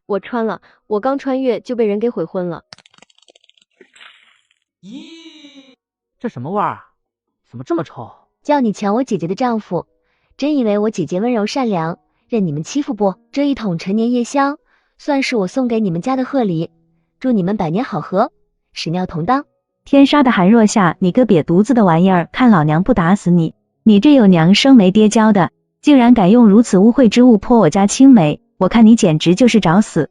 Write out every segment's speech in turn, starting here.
我穿了，我刚穿越就被人给悔婚了。咦，这什么味儿啊？怎么这么臭？叫你抢我姐姐的丈夫，真以为我姐姐温柔善良，任你们欺负不？这一桶陈年夜香，算是我送给你们家的贺礼，祝你们百年好合，屎尿同当。天杀的韩若夏，你个瘪犊子的玩意儿，看老娘不打死你！你这有娘生没爹教的，竟然敢用如此污秽之物泼我家青梅，我看你简直就是找死！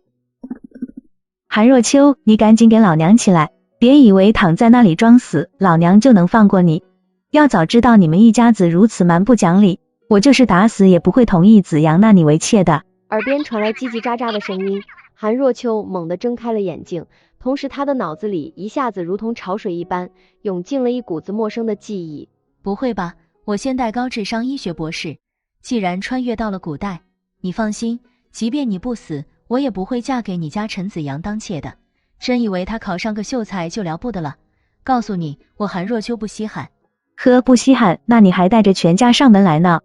韩若秋，你赶紧给老娘起来，别以为躺在那里装死，老娘就能放过你。要早知道你们一家子如此蛮不讲理，我就是打死也不会同意子阳纳你为妾的。耳边传来叽叽喳喳的声音，韩若秋猛地睁开了眼睛，同时他的脑子里一下子如同潮水一般涌进了一股子陌生的记忆。不会吧，我现代高智商医学博士，既然穿越到了古代，你放心，即便你不死，我也不会嫁给你家陈子阳当妾的。真以为他考上个秀才就了不得了？告诉你，我韩若秋不稀罕。呵，不稀罕，那你还带着全家上门来呢？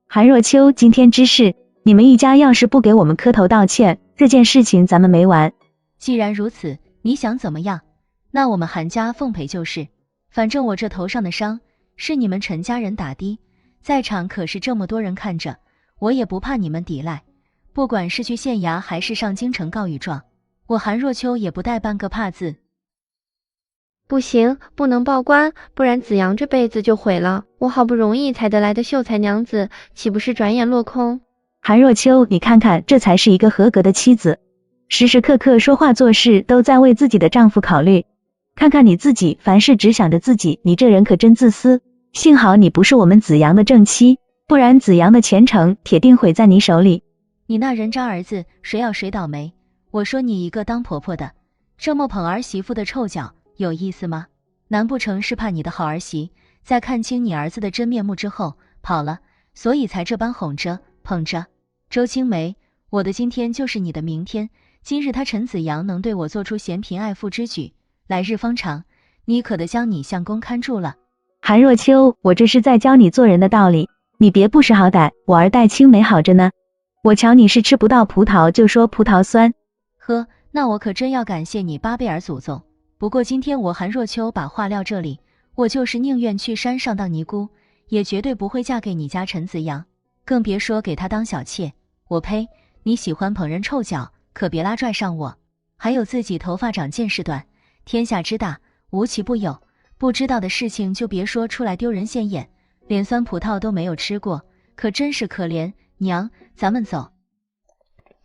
韩若秋，今天之事，你们一家要是不给我们磕头道歉，这件事情咱们没完。既然如此，你想怎么样？那我们韩家奉陪就是。反正我这头上的伤是你们陈家人打的，在场可是这么多人看着，我也不怕你们抵赖。不管是去县衙还是上京城告御状，我韩若秋也不带半个怕字。不行，不能报官，不然子阳这辈子就毁了。我好不容易才得来的秀才娘子，岂不是转眼落空？韩若秋，你看看，这才是一个合格的妻子，时时刻刻说话做事都在为自己的丈夫考虑。看看你自己，凡事只想着自己，你这人可真自私。幸好你不是我们子阳的正妻，不然子阳的前程铁定毁在你手里。你那人渣儿子，谁要谁倒霉。我说你一个当婆婆的，这么捧儿媳妇的臭脚，有意思吗？难不成是怕你的好儿媳在看清你儿子的真面目之后跑了，所以才这般哄着捧着？周青梅，我的今天就是你的明天，今日他陈子阳能对我做出嫌贫爱富之举，来日方长，你可得将你相公看住了。韩若秋，我这是在教你做人的道理，你别不识好歹，我儿待青梅好着呢。我瞧你是吃不到葡萄就说葡萄酸。呵，那我可真要感谢你巴贝尔祖宗。不过今天我韩若秋把话撂这里，我就是宁愿去山上当尼姑，也绝对不会嫁给你家陈子阳，更别说给他当小妾。我呸！你喜欢捧人臭脚，可别拉拽上我。还有自己头发长见识短，天下之大，无奇不有，不知道的事情就别说出来丢人现眼，连酸葡萄都没有吃过，可真是可怜。娘，咱们走。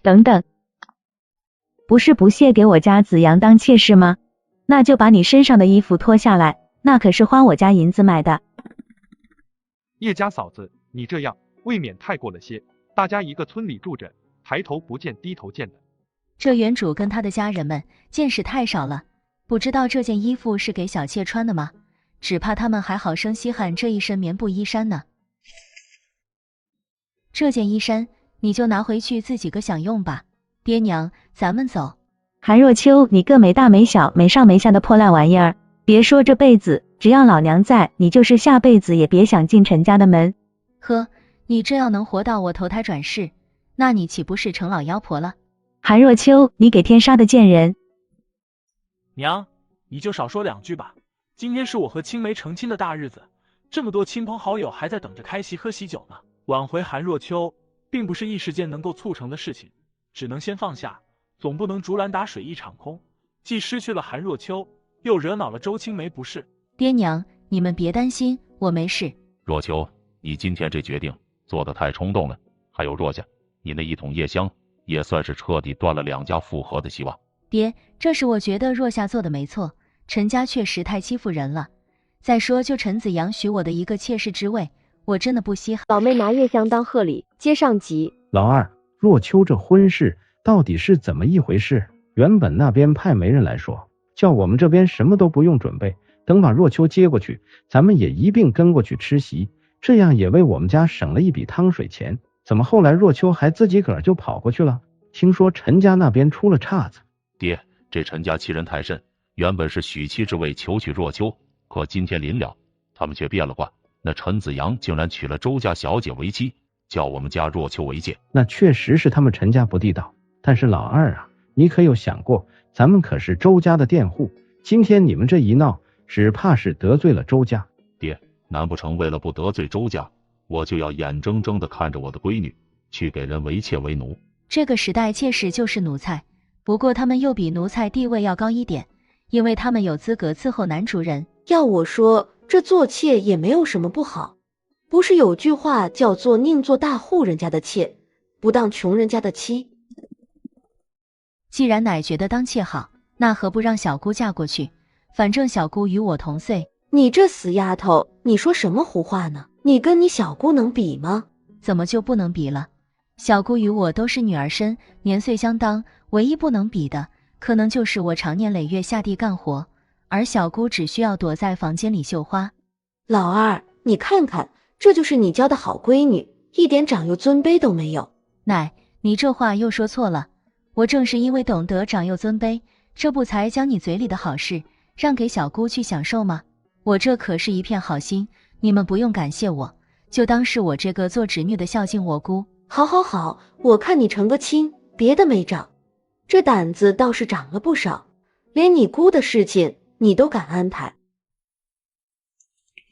等等，不是不屑给我家子阳当妾室吗？那就把你身上的衣服脱下来，那可是花我家银子买的。叶家嫂子，你这样未免太过了些，大家一个村里住着，抬头不见低头见的。这原主跟他的家人们见识太少了，不知道这件衣服是给小妾穿的吗？只怕他们还好生稀罕这一身棉布衣衫呢。这件衣衫你就拿回去自己个享用吧。爹娘，咱们走。韩若秋，你个没大没小没上没下的破烂玩意儿，别说这辈子，只要老娘在，你就是下辈子也别想进陈家的门。呵，你这要能活到我投胎转世，那你岂不是成老妖婆了？韩若秋，你给天杀的贱人！娘，你就少说两句吧。今天是我和青梅成亲的大日子，这么多亲朋好友还在等着开席喝喜酒呢。挽回韩若秋并不是一时间能够促成的事情，只能先放下，总不能竹篮打水一场空，既失去了韩若秋，又惹恼了周青梅，不是？爹娘，你们别担心，我没事。若秋，你今天这决定做得太冲动了。还有若家，你那一桶夜香也算是彻底断了两家复合的希望。爹，这是我觉得若夏做的没错，陈家确实太欺负人了。再说就陈子阳许我的一个妾室之位，我真的不稀罕。老妹拿夜香当贺礼，接上集。老二，若秋这婚事到底是怎么一回事？原本那边派媒人来说，叫我们这边什么都不用准备，等把若秋接过去，咱们也一并跟过去吃席，这样也为我们家省了一笔汤水钱。怎么后来若秋还自己个儿就跑过去了？听说陈家那边出了岔子。爹，这陈家欺人太甚，原本是许妻之位求娶若秋，可今天临了，他们却变了卦，那陈子阳竟然娶了周家小姐为妻，叫我们家若秋为妾。那确实是他们陈家不地道，但是老二啊，你可有想过，咱们可是周家的佃户，今天你们这一闹，只怕是得罪了周家。爹，难不成为了不得罪周家，我就要眼睁睁地看着我的闺女去给人为妾为奴？这个时代妾室就是奴才，不过他们又比奴才地位要高一点，因为他们有资格伺候男主人。要我说，这做妾也没有什么不好。不是有句话叫做宁做大户人家的妾，不当穷人家的妻。既然奶觉得当妾好，那何不让小姑嫁过去？反正小姑与我同岁。你这死丫头，你说什么胡话呢？你跟你小姑能比吗？怎么就不能比了？小姑与我都是女儿身，年岁相当，唯一不能比的，可能就是我常年累月下地干活，而小姑只需要躲在房间里绣花。老二，你看看，这就是你教的好闺女，一点长幼尊卑都没有。奶，你这话又说错了，我正是因为懂得长幼尊卑，这不才将你嘴里的好事让给小姑去享受吗？我这可是一片好心，你们不用感谢我，就当是我这个做侄女的孝敬我姑。好好好，我看你成个亲，别的没长，这胆子倒是长了不少，连你姑的事情你都敢安排。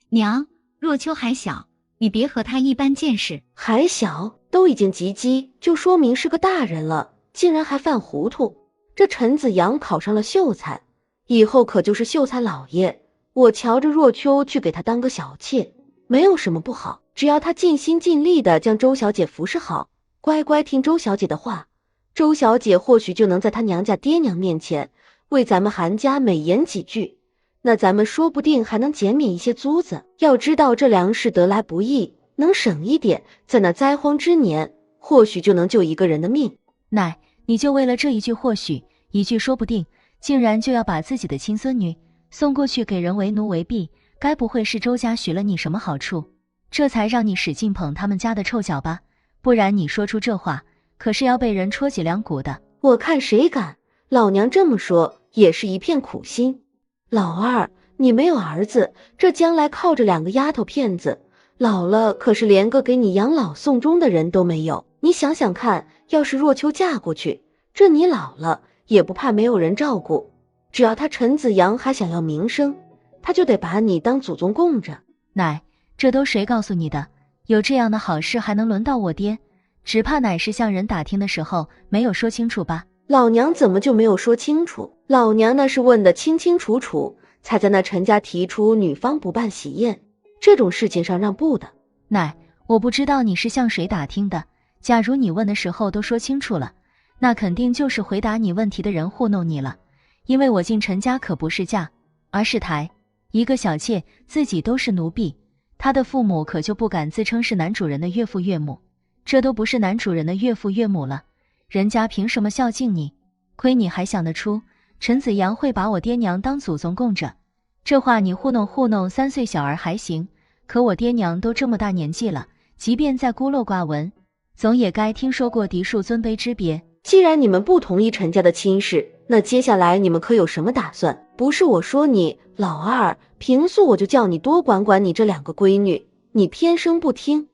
娘，若秋还小，你别和他一般见识。还小，都已经及笄，就说明是个大人了，竟然还犯糊涂。这陈子阳考上了秀才，以后可就是秀才老爷，我瞧着若秋去给他当个小妾，没有什么不好，只要他尽心尽力的将周小姐服侍好，乖乖听周小姐的话，周小姐或许就能在她娘家爹娘面前为咱们韩家美言几句，那咱们说不定还能减免一些租子。要知道这粮食得来不易，能省一点，在那灾荒之年，或许就能救一个人的命。奶，你就为了这一句或许，一句说不定，竟然就要把自己的亲孙女送过去给人为奴为婢，该不会是周家许了你什么好处，这才让你使劲捧他们家的臭脚吧？不然你说出这话，可是要被人戳脊梁骨的。我看谁敢，老娘这么说也是一片苦心。老二，你没有儿子，这将来靠着两个丫头片子，老了可是连个给你养老送终的人都没有。你想想看，要是若秋嫁过去，这你老了也不怕没有人照顾，只要他陈子阳还想要名声，他就得把你当祖宗供着。奶，这都谁告诉你的？有这样的好事还能轮到我爹？只怕乃是向人打听的时候没有说清楚吧？老娘怎么就没有说清楚？老娘那是问得清清楚楚，才在那陈家提出女方不办喜宴这种事情上让步的。奶，我不知道你是向谁打听的，假如你问的时候都说清楚了，那肯定就是回答你问题的人糊弄你了。因为我进陈家可不是嫁，而是抬一个小妾，自己都是奴婢，他的父母可就不敢自称是男主人的岳父岳母，这都不是男主人的岳父岳母了，人家凭什么孝敬你？亏你还想得出，陈子阳会把我爹娘当祖宗供着，这话你糊弄3岁小儿还行，可我爹娘都这么大年纪了，即便再孤陋寡闻，总也该听说过嫡庶尊卑之别。既然你们不同意陈家的亲事，那接下来你们可有什么打算？不是我说你，老二，平素我就叫你多管管你这两个闺女，你偏生不听。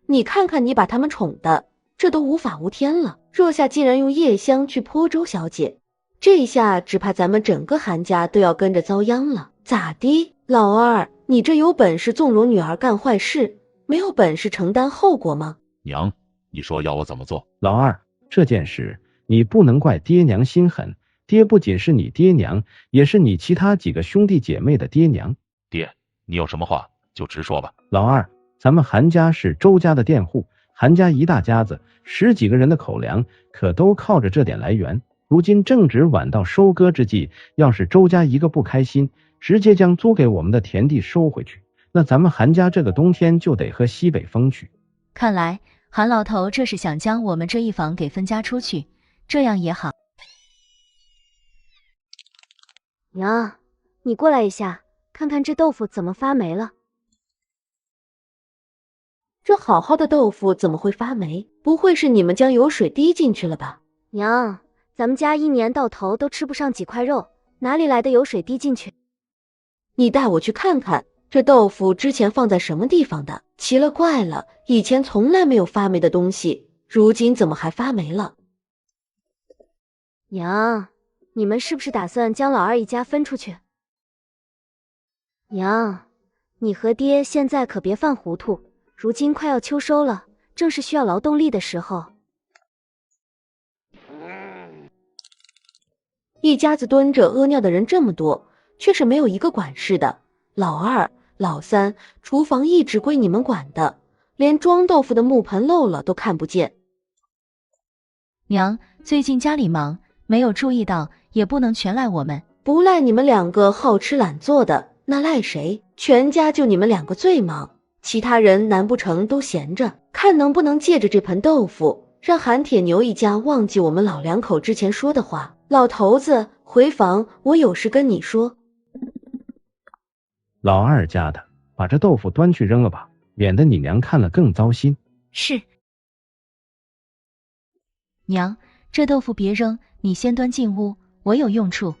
你看看你把她们宠的，这都无法无天了。若夏竟然用夜香去泼周小姐，这下只怕咱们整个韩家都要跟着遭殃了。咋的，老二，你这有本事纵容女儿干坏事，没有本事承担后果吗？娘，你说要我怎么做？老二，这件事你不能怪爹娘心狠，爹不仅是你爹娘，也是你其他几个兄弟姐妹的爹娘。爹，你有什么话就直说吧。老二，咱们韩家是周家的佃户，韩家一大家子10几个人的口粮可都靠着这点来源，如今正值晚到收割之际，要是周家一个不开心，直接将租给我们的田地收回去，那咱们韩家这个冬天就得喝西北风去。看来韩老头这是想将我们这一房给分家出去，这样也好。娘，你过来一下，看看这豆腐怎么发霉了。这好好的豆腐怎么会发霉？不会是你们将油水滴进去了吧？娘，咱们家一年到头都吃不上几块肉，哪里来的油水滴进去？你带我去看看，这豆腐之前放在什么地方的？奇了怪了，以前从来没有发霉的东西，如今怎么还发霉了？娘，你们是不是打算将老二一家分出去？娘，你和爹现在可别犯糊涂，如今快要秋收了，正是需要劳动力的时候。一家子蹲着屙尿的人这么多，却是没有一个管事的。老二、老三，厨房一直归你们管的，连装豆腐的木盆漏了都看不见。娘，最近家里忙，没有注意到，也不能全赖我们。不赖你们两个好吃懒做的，那赖谁？全家就你们两个最忙，其他人难不成都闲着？看能不能借着这盆豆腐，让韩铁牛一家忘记我们老两口之前说的话。老头子，回房，我有事跟你说。老二家的，把这豆腐端去扔了吧，免得你娘看了更糟心。是。娘，这豆腐别扔，你先端进屋，我有用处。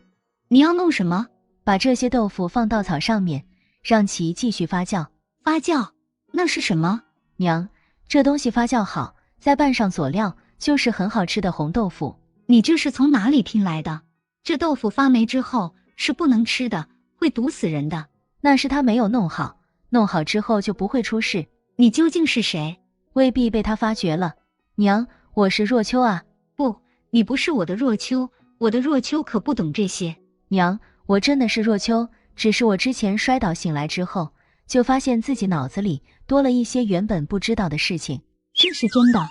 你要弄什么？把这些豆腐放稻草上面，让其继续发酵。发酵？那是什么？娘，这东西发酵好，再拌上佐料，就是很好吃的红豆腐。你这是从哪里听来的？这豆腐发霉之后是不能吃的，会毒死人的。那是他没有弄好，弄好之后就不会出事。你究竟是谁？未必被他发觉了。娘，我是若秋啊。不，你不是我的若秋，我的若秋可不懂这些。娘，我真的是若秋，只是我之前摔倒醒来之后，就发现自己脑子里多了一些原本不知道的事情。这是真的。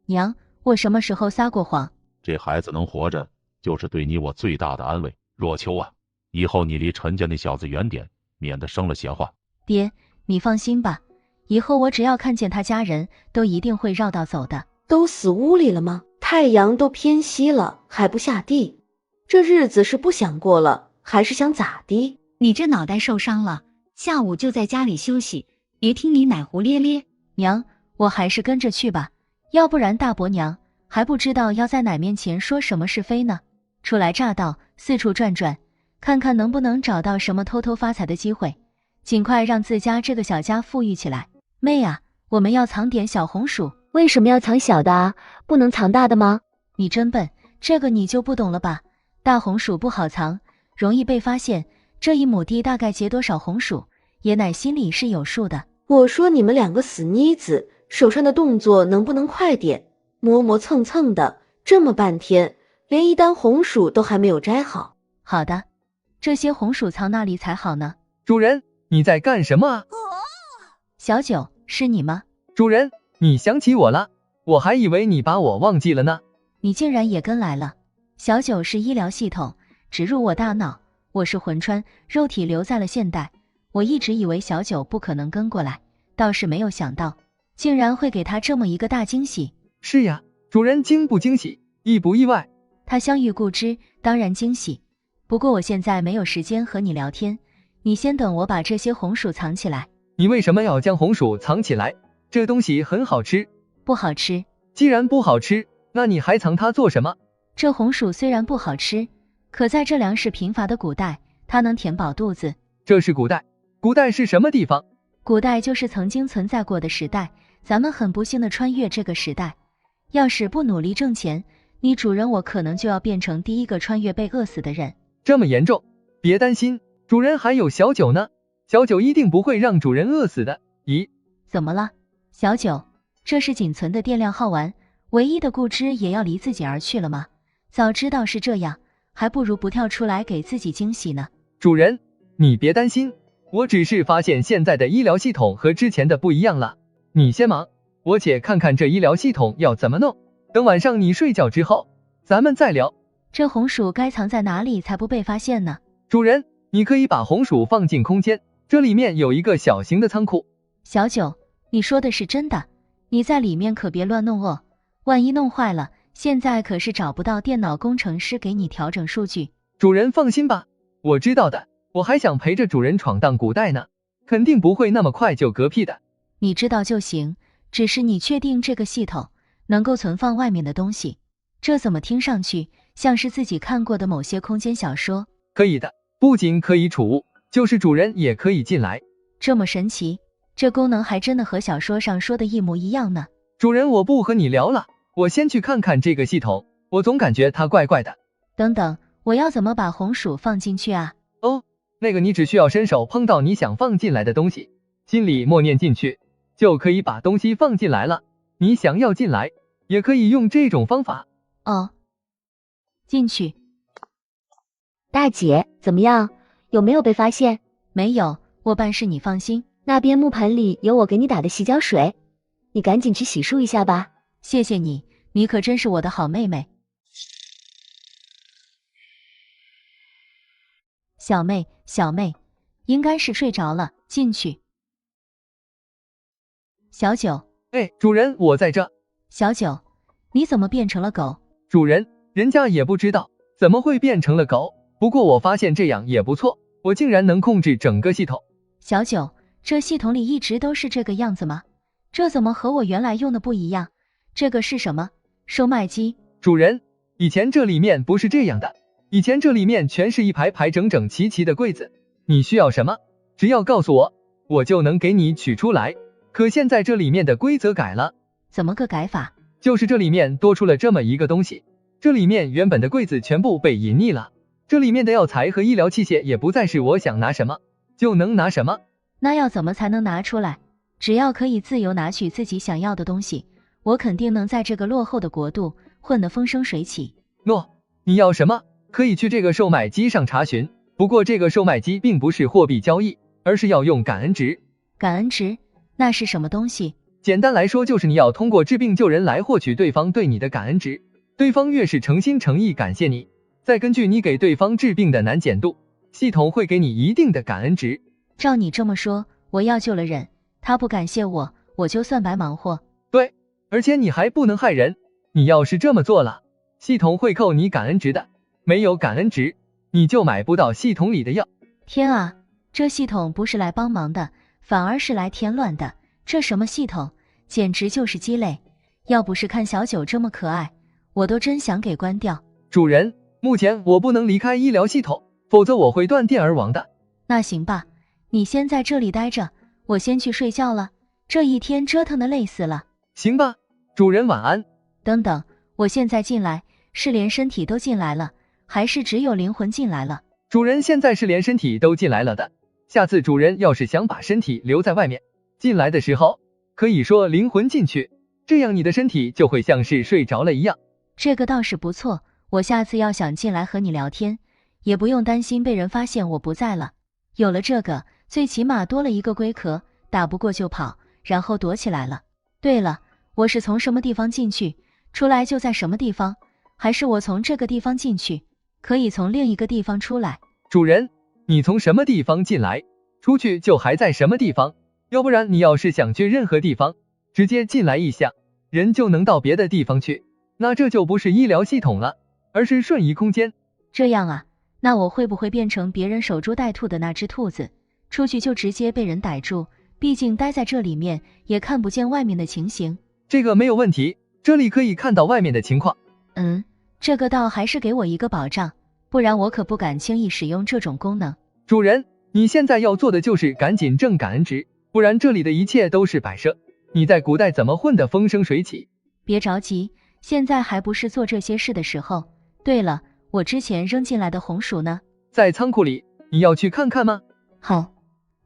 娘，我什么时候撒过谎？这孩子能活着，就是对你我最大的安慰。若秋啊，以后你离陈家那小子远点，免得生了闲话。爹，你放心吧，以后我只要看见他家人，都一定会绕道走的。都死屋里了吗？太阳都偏西了，还不下地？这日子是不想过了，还是想咋的？你这脑袋受伤了，下午就在家里休息，别听你奶胡咧咧。娘，我还是跟着去吧，要不然大伯娘还不知道要在奶面前说什么是非呢。初来乍到，四处转转，看看能不能找到什么偷偷发财的机会，尽快让自家这个小家富裕起来。妹啊，我们要藏点小红薯。为什么要藏小的啊？不能藏大的吗？你真笨，这个你就不懂了吧？大红薯不好藏，容易被发现。这一亩地大概结多少红薯，爷奶心里是有数的。我说你们两个死妮子，手上的动作能不能快点？磨磨蹭蹭的，这么半天，连一担红薯都还没有摘好。好的，这些红薯藏哪里才好呢？主人，你在干什么啊？小九，是你吗？主人，你想起我了，我还以为你把我忘记了呢。你竟然也跟来了。小九是医疗系统植入我大脑，我是魂穿，肉体留在了现代。我一直以为小九不可能跟过来，倒是没有想到，竟然会给他这么一个大惊喜。是呀，主人惊不惊喜，意不意外？他相遇故知，当然惊喜。不过我现在没有时间和你聊天，你先等我把这些红薯藏起来。你为什么要将红薯藏起来？这东西很好吃。不好吃。既然不好吃，那你还藏它做什么？这红薯虽然不好吃，可在这粮食贫乏的古代，它能填饱肚子。这是古代？古代是什么地方？古代就是曾经存在过的时代，咱们很不幸的穿越这个时代。要是不努力挣钱，你主人我可能就要变成第一个穿越被饿死的人。这么严重？别担心，主人还有小九呢，小九一定不会让主人饿死的。咦？怎么了？小九，这是仅存的电量耗完，唯一的固执也要离自己而去了吗？早知道是这样，还不如不跳出来给自己惊喜呢。主人，你别担心，我只是发现现在的医疗系统和之前的不一样了。你先忙，我且看看这医疗系统要怎么弄。等晚上你睡觉之后，咱们再聊。这红薯该藏在哪里才不被发现呢？主人，你可以把红薯放进空间，这里面有一个小型的仓库。小九，你说的是真的？你在里面可别乱弄哦，万一弄坏了，现在可是找不到电脑工程师给你调整数据。主人放心吧，我知道的，我还想陪着主人闯荡古代呢，肯定不会那么快就嗝屁的。你知道就行，只是你确定这个系统能够存放外面的东西？这怎么听上去像是自己看过的某些空间小说？可以的，不仅可以储物，就是主人也可以进来。这么神奇，这功能还真的和小说上说的一模一样呢。主人，我不和你聊了，我先去看看这个系统，我总感觉它怪怪的。等等，我要怎么把红薯放进去啊？哦，那个你只需要伸手碰到你想放进来的东西，心里默念进去，就可以把东西放进来了。你想要进来，也可以用这种方法。哦，进去。大姐，怎么样？有没有被发现？没有，我办事你放心。那边木盆里有我给你打的洗脚水，你赶紧去洗漱一下吧。谢谢你，你可真是我的好妹妹。小妹，应该是睡着了，进去。小九，哎，主人，我在这。小九，你怎么变成了狗？主人，人家也不知道怎么会变成了狗，不过我发现这样也不错，我竟然能控制整个系统。小九，这系统里一直都是这个样子吗？这怎么和我原来用的不一样？这个是什么？售卖机？主人，以前这里面不是这样的，以前这里面全是一排排整整齐齐的柜子，你需要什么，只要告诉我，我就能给你取出来。可现在这里面的规则改了。怎么个改法？就是这里面多出了这么一个东西，这里面原本的柜子全部被隐匿了，这里面的药材和医疗器械也不再是我想拿什么就能拿什么。那要怎么才能拿出来？只要可以自由拿取自己想要的东西，我肯定能在这个落后的国度混得风生水起。喏，你要什么可以去这个售卖机上查询，不过这个售卖机并不是货币交易，而是要用感恩值。感恩值？那是什么东西？简单来说，就是你要通过治病救人来获取对方对你的感恩值，对方越是诚心诚意感谢你，再根据你给对方治病的难简度，系统会给你一定的感恩值。照你这么说，我要救了人，他不感谢我，我就算白忙活。对，而且你还不能害人，你要是这么做了，系统会扣你感恩值的，没有感恩值，你就买不到系统里的药。天啊，这系统不是来帮忙的，反而是来添乱的，这什么系统，简直就是鸡肋。要不是看小九这么可爱，我都真想给关掉。主人，目前我不能离开医疗系统，否则我会断电而亡的。那行吧，你先在这里待着，我先去睡觉了，这一天折腾的累死了。行吧，主人晚安。等等，我现在进来，是连身体都进来了，还是只有灵魂进来了？主人现在是连身体都进来了的，下次主人要是想把身体留在外面，进来的时候可以说灵魂进去，这样你的身体就会像是睡着了一样。这个倒是不错，我下次要想进来和你聊天，也不用担心被人发现我不在了。有了这个，最起码多了一个龟壳，打不过就跑，然后躲起来了。对了，我是从什么地方进去，出来就在什么地方，还是我从这个地方进去，可以从另一个地方出来？主人，你从什么地方进来，出去就还在什么地方，要不然你要是想去任何地方，直接进来一下，人就能到别的地方去，那这就不是医疗系统了，而是瞬移空间。这样啊，那我会不会变成别人守株待兔的那只兔子，出去就直接被人逮住？毕竟待在这里面也看不见外面的情形。这个没有问题，这里可以看到外面的情况。这个倒还是给我一个保障，不然我可不敢轻易使用这种功能。主人，你现在要做的就是赶紧挣感恩值，不然这里的一切都是摆设，你在古代怎么混得风生水起？别着急，现在还不是做这些事的时候。对了，我之前扔进来的红薯呢？在仓库里，你要去看看吗？好，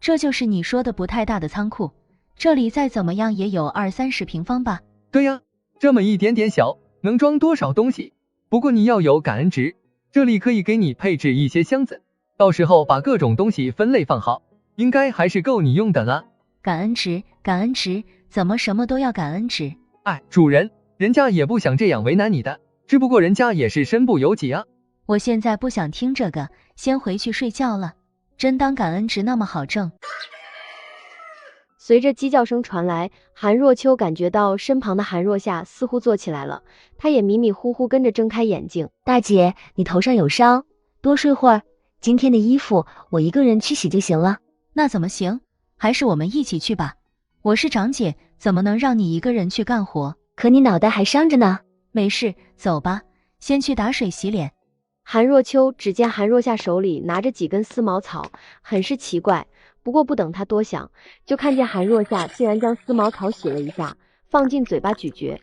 这就是你说的不太大的仓库，这里再怎么样也有20-30平方吧？对呀，这么一点点小，能装多少东西？不过你要有感恩值，这里可以给你配置一些箱子，到时候把各种东西分类放好，应该还是够你用的了。感恩值，怎么什么都要感恩值？哎，主人，人家也不想这样为难你的，只不过人家也是身不由己啊。我现在不想听这个，先回去睡觉了。真当感恩值那么好挣？随着鸡叫声传来，韩若秋感觉到身旁的韩若夏似乎坐起来了，她也迷迷糊糊跟着睁开眼睛。大姐，你头上有伤，多睡会儿，今天的衣服我一个人去洗就行了。那怎么行？还是我们一起去吧。我是长姐，怎么能让你一个人去干活？可你脑袋还伤着呢。没事，走吧，先去打水洗脸。韩若秋只见韩若夏手里拿着几根丝毛草，很是奇怪。不过不等他多想，就看见韩若夏竟然将丝毛草洗了一下，放进嘴巴咀嚼。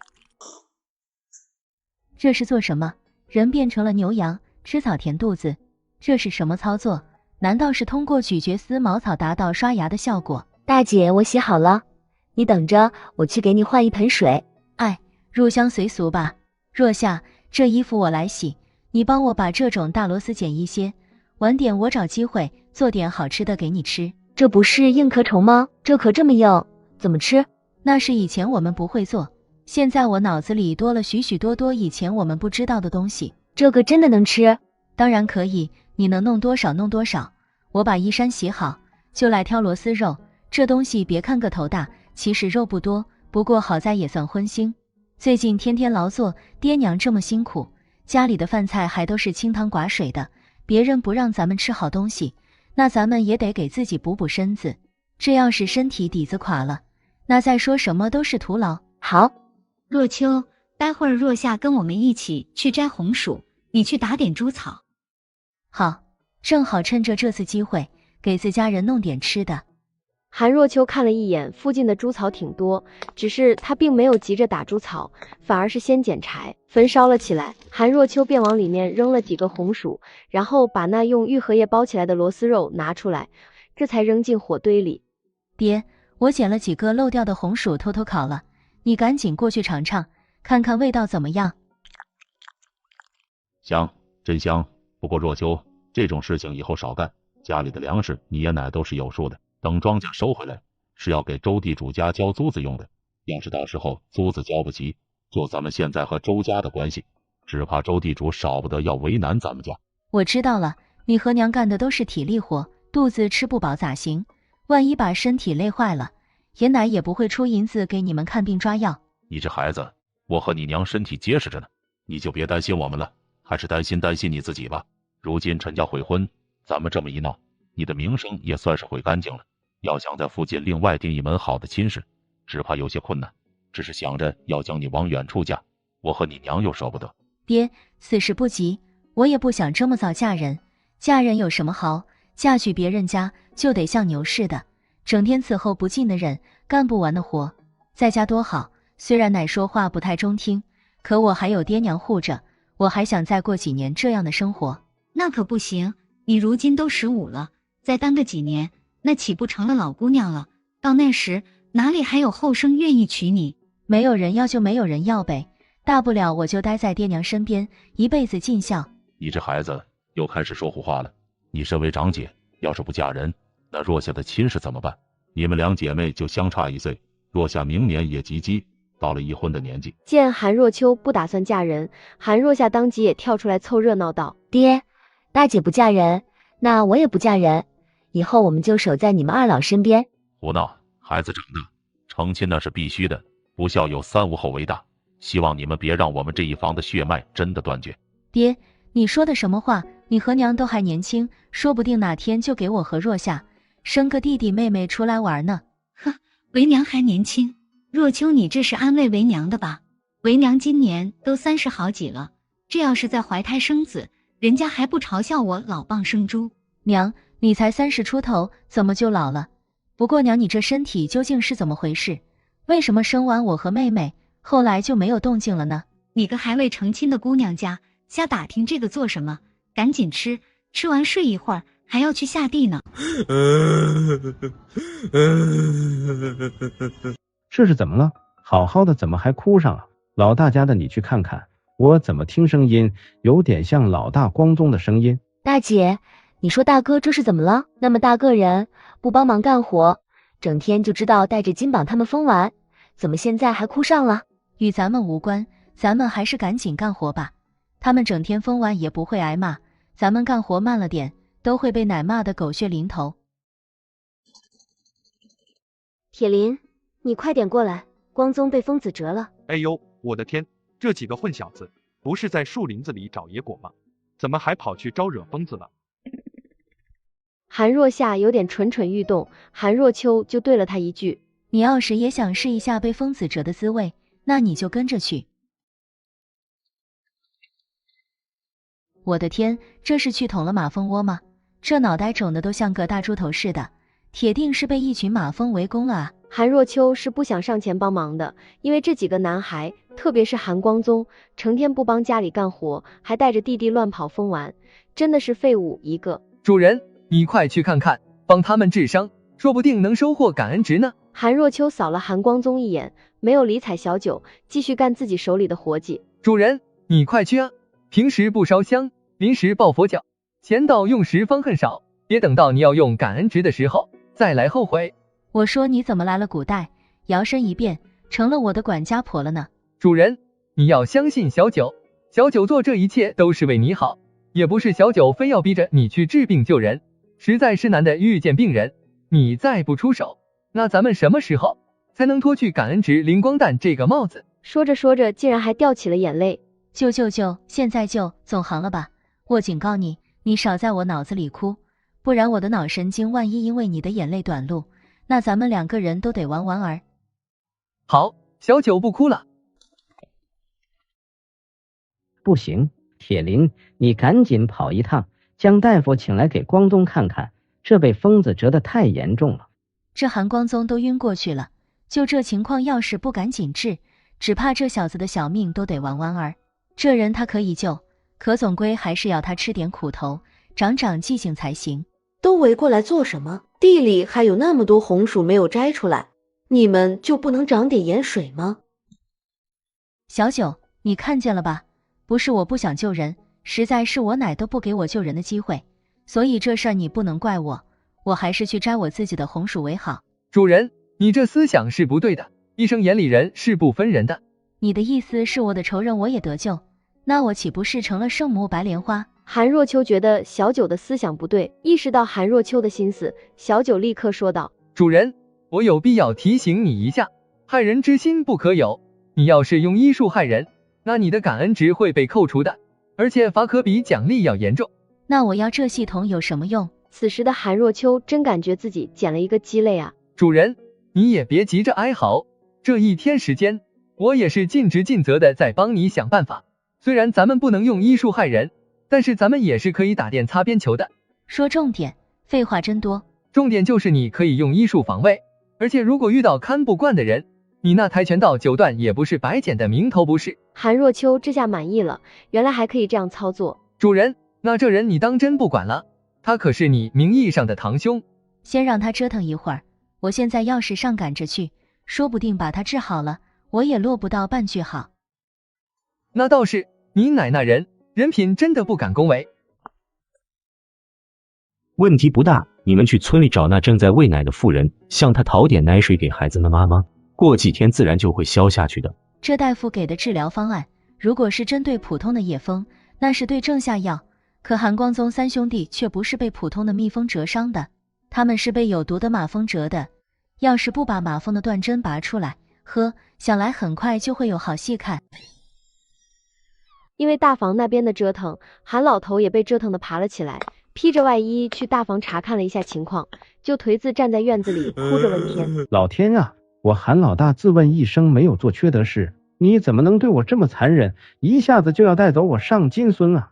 这是做什么？人变成了牛羊，吃草填肚子，这是什么操作？难道是通过咀嚼丝毛草达到刷牙的效果？大姐，我洗好了，你等着，我去给你换一盆水。哎，入乡随俗吧。若夏，这衣服我来洗，你帮我把这种大螺丝剪一些，晚点我找机会做点好吃的给你吃。这不是硬壳虫吗？这壳这么硬，怎么吃？那是以前我们不会做，现在我脑子里多了许许多多以前我们不知道的东西。这个真的能吃？当然可以，你能弄多少弄多少。我把衣衫洗好，就来挑螺丝肉。这东西别看个头大，其实肉不多，不过好在也算荤腥。最近天天劳作，爹娘这么辛苦，家里的饭菜还都是清汤寡水的，别人不让咱们吃好东西，那咱们也得给自己补补身子。这要是身体底子垮了，那再说什么都是徒劳。好，若秋，待会儿若夏跟我们一起去摘红薯，你去打点猪草。好，正好趁着这次机会，给自家人弄点吃的。韩若秋看了一眼附近的猪草挺多，只是他并没有急着打猪草，反而是先捡柴，焚烧了起来。韩若秋便往里面扔了几个红薯，然后把那用玉荷叶包起来的螺丝肉拿出来，这才扔进火堆里。爹，我捡了几个漏掉的红薯偷偷烤了，你赶紧过去尝尝，看看味道怎么样。香，真香。不过若秋，这种事情以后少干，家里的粮食你爷奶都是有数的。等庄稼收回来，是要给周地主家交租子用的。要是到时候租子交不齐，就咱们现在和周家的关系，只怕周地主少不得要为难咱们家。我知道了，你和娘干的都是体力活，肚子吃不饱咋行？万一把身体累坏了，爷奶也不会出银子给你们看病抓药。你这孩子，我和你娘身体结实着呢，你就别担心我们了，还是担心你自己吧。如今陈家悔婚，咱们这么一闹，你的名声也算是毁干净了。要想在附近另外定一门好的亲事，只怕有些困难。只是想着要将你往远处嫁，我和你娘又舍不得。爹，此事不急，我也不想这么早嫁人。嫁人有什么好？嫁去别人家就得像牛似的，整天伺候不尽的人，干不完的活。在家多好，虽然奶说话不太中听，可我还有爹娘护着，我还想再过几年这样的生活。那可不行，你如今都15了，再耽搁几年，那岂不成了老姑娘了？到那时哪里还有后生愿意娶你？没有人要就没有人要呗，大不了我就待在爹娘身边，一辈子尽孝。你这孩子又开始说胡话了。你身为长姐，要是不嫁人，那若夏的亲事怎么办？你们两姐妹就相差1岁，若夏明年也及笄，到了宜婚的年纪。见韩若秋不打算嫁人，韩若夏当即也跳出来凑热闹道：爹，大姐不嫁人，那我也不嫁人，以后我们就守在你们二老身边。胡闹，孩子长大，成亲那是必须的，不孝有3无后为大，希望你们别让我们这一房的血脉真的断绝。爹，你说的什么话？你和娘都还年轻，说不定哪天就给我和若夏生个弟弟妹妹出来玩呢。哼，为娘还年轻，若秋你这是安慰为娘的吧？为娘今年都30好几了，这要是再怀胎生子，人家还不嘲笑我老蚌生珠。娘，你才30出头，怎么就老了？不过娘，你这身体究竟是怎么回事？为什么生完我和妹妹，后来就没有动静了呢？你个还未成亲的姑娘家，瞎打听这个做什么？赶紧吃，吃完睡一会儿，还要去下地呢。这是怎么了？好好的怎么还哭上了？老大家的你去看看，我怎么听声音有点像老大光宗的声音。大姐，你说大哥这是怎么了？那么大个人不帮忙干活，整天就知道带着金榜他们疯玩，怎么现在还哭上了？与咱们无关，咱们还是赶紧干活吧。他们整天疯玩也不会挨骂，咱们干活慢了点，都会被奶骂得狗血淋头。铁林，你快点过来，光宗被疯子折了。哎呦，我的天，这几个混小子不是在树林子里找野果吗？怎么还跑去招惹疯子了？韩若夏有点蠢蠢欲动，韩若秋就对了他一句：你要是也想试一下被疯子折的滋味，那你就跟着去。我的天，这是去捅了马蜂窝吗？这脑袋肿的都像个大猪头似的，铁定是被一群马蜂围攻了啊！韩若秋是不想上前帮忙的，因为这几个男孩特别是韩光宗，成天不帮家里干活，还带着弟弟乱跑疯玩，真的是废物一个。主人，你快去看看，帮他们治伤，说不定能收获感恩值呢。韩若秋扫了韩光宗一眼，没有理睬小九，继续干自己手里的活计。主人，你快去啊！平时不烧香，临时抱佛脚，钱到用时方恨少，别等到你要用感恩值的时候再来后悔。我说你怎么来了古代，摇身一变成了我的管家婆了呢？主人，你要相信小九，小九做这一切都是为你好，也不是小九非要逼着你去治病救人，实在是难得遇见病人，你再不出手，那咱们什么时候才能脱去感恩值灵光蛋这个帽子？说着说着，竟然还掉起了眼泪。救，现在救，总行了吧？我警告你，你少在我脑子里哭，不然我的脑神经万一因为你的眼泪短路，那咱们2个人都得玩儿。好，小九不哭了。不行，铁林，你赶紧跑一趟，将大夫请来给光宗看看，这被疯子折得太严重了。这韩光宗都晕过去了，就这情况要是不赶紧治，只怕这小子的小命都得玩儿。这人他可以救，可总归还是要他吃点苦头，长记性才行。都围过来做什么？地里还有那么多红薯没有摘出来，你们就不能长点盐水吗？小九，你看见了吧？不是我不想救人，实在是我奶都不给我救人的机会，所以这事儿你不能怪我，我还是去摘我自己的红薯为好。主人，你这思想是不对的，医生眼里人是不分人的。你的意思是我的仇人我也得救，那我岂不是成了圣母白莲花？韩若秋觉得小九的思想不对，意识到韩若秋的心思，小九立刻说道：主人，我有必要提醒你一下，害人之心不可有，你要是用医术害人，那你的感恩值会被扣除的，而且罚可比奖励要严重。那我要这系统有什么用？此时的韩若秋真感觉自己捡了一个鸡肋啊。主人，你也别急着哀嚎，这1天时间，我也是尽职尽责的在帮你想办法。虽然咱们不能用医术害人，但是咱们也是可以打电擦边球的。说重点，废话真多。重点就是你可以用医术防卫，而且如果遇到看不惯的人，你那跆拳道9段也不是白捡的名头不是。韩若秋这下满意了，原来还可以这样操作。主人，那这人你当真不管了？他可是你名义上的堂兄。先让他折腾一会儿，我现在要是上赶着去，说不定把他治好了，我也落不到半句好。那倒是，你奶那人品真的不敢恭维。问题不大，你们去村里找那正在喂奶的妇人，向她讨点奶水给孩子们妈妈，过几天自然就会消下去的。这大夫给的治疗方案，如果是针对普通的野蜂，那是对症下药，可韩光宗3兄弟却不是被普通的蜜蜂蛰伤的，他们是被有毒的马蜂蛰的，要是不把马蜂的断针拔出来，想来很快就会有好戏看。因为大房那边的折腾，韩老头也被折腾的爬了起来，披着外衣去大房查看了一下情况，就颓自站在院子里哭着问天：老天啊，我韩老大自问一生没有做缺德事，你怎么能对我这么残忍，一下子就要带走我上金孙啊？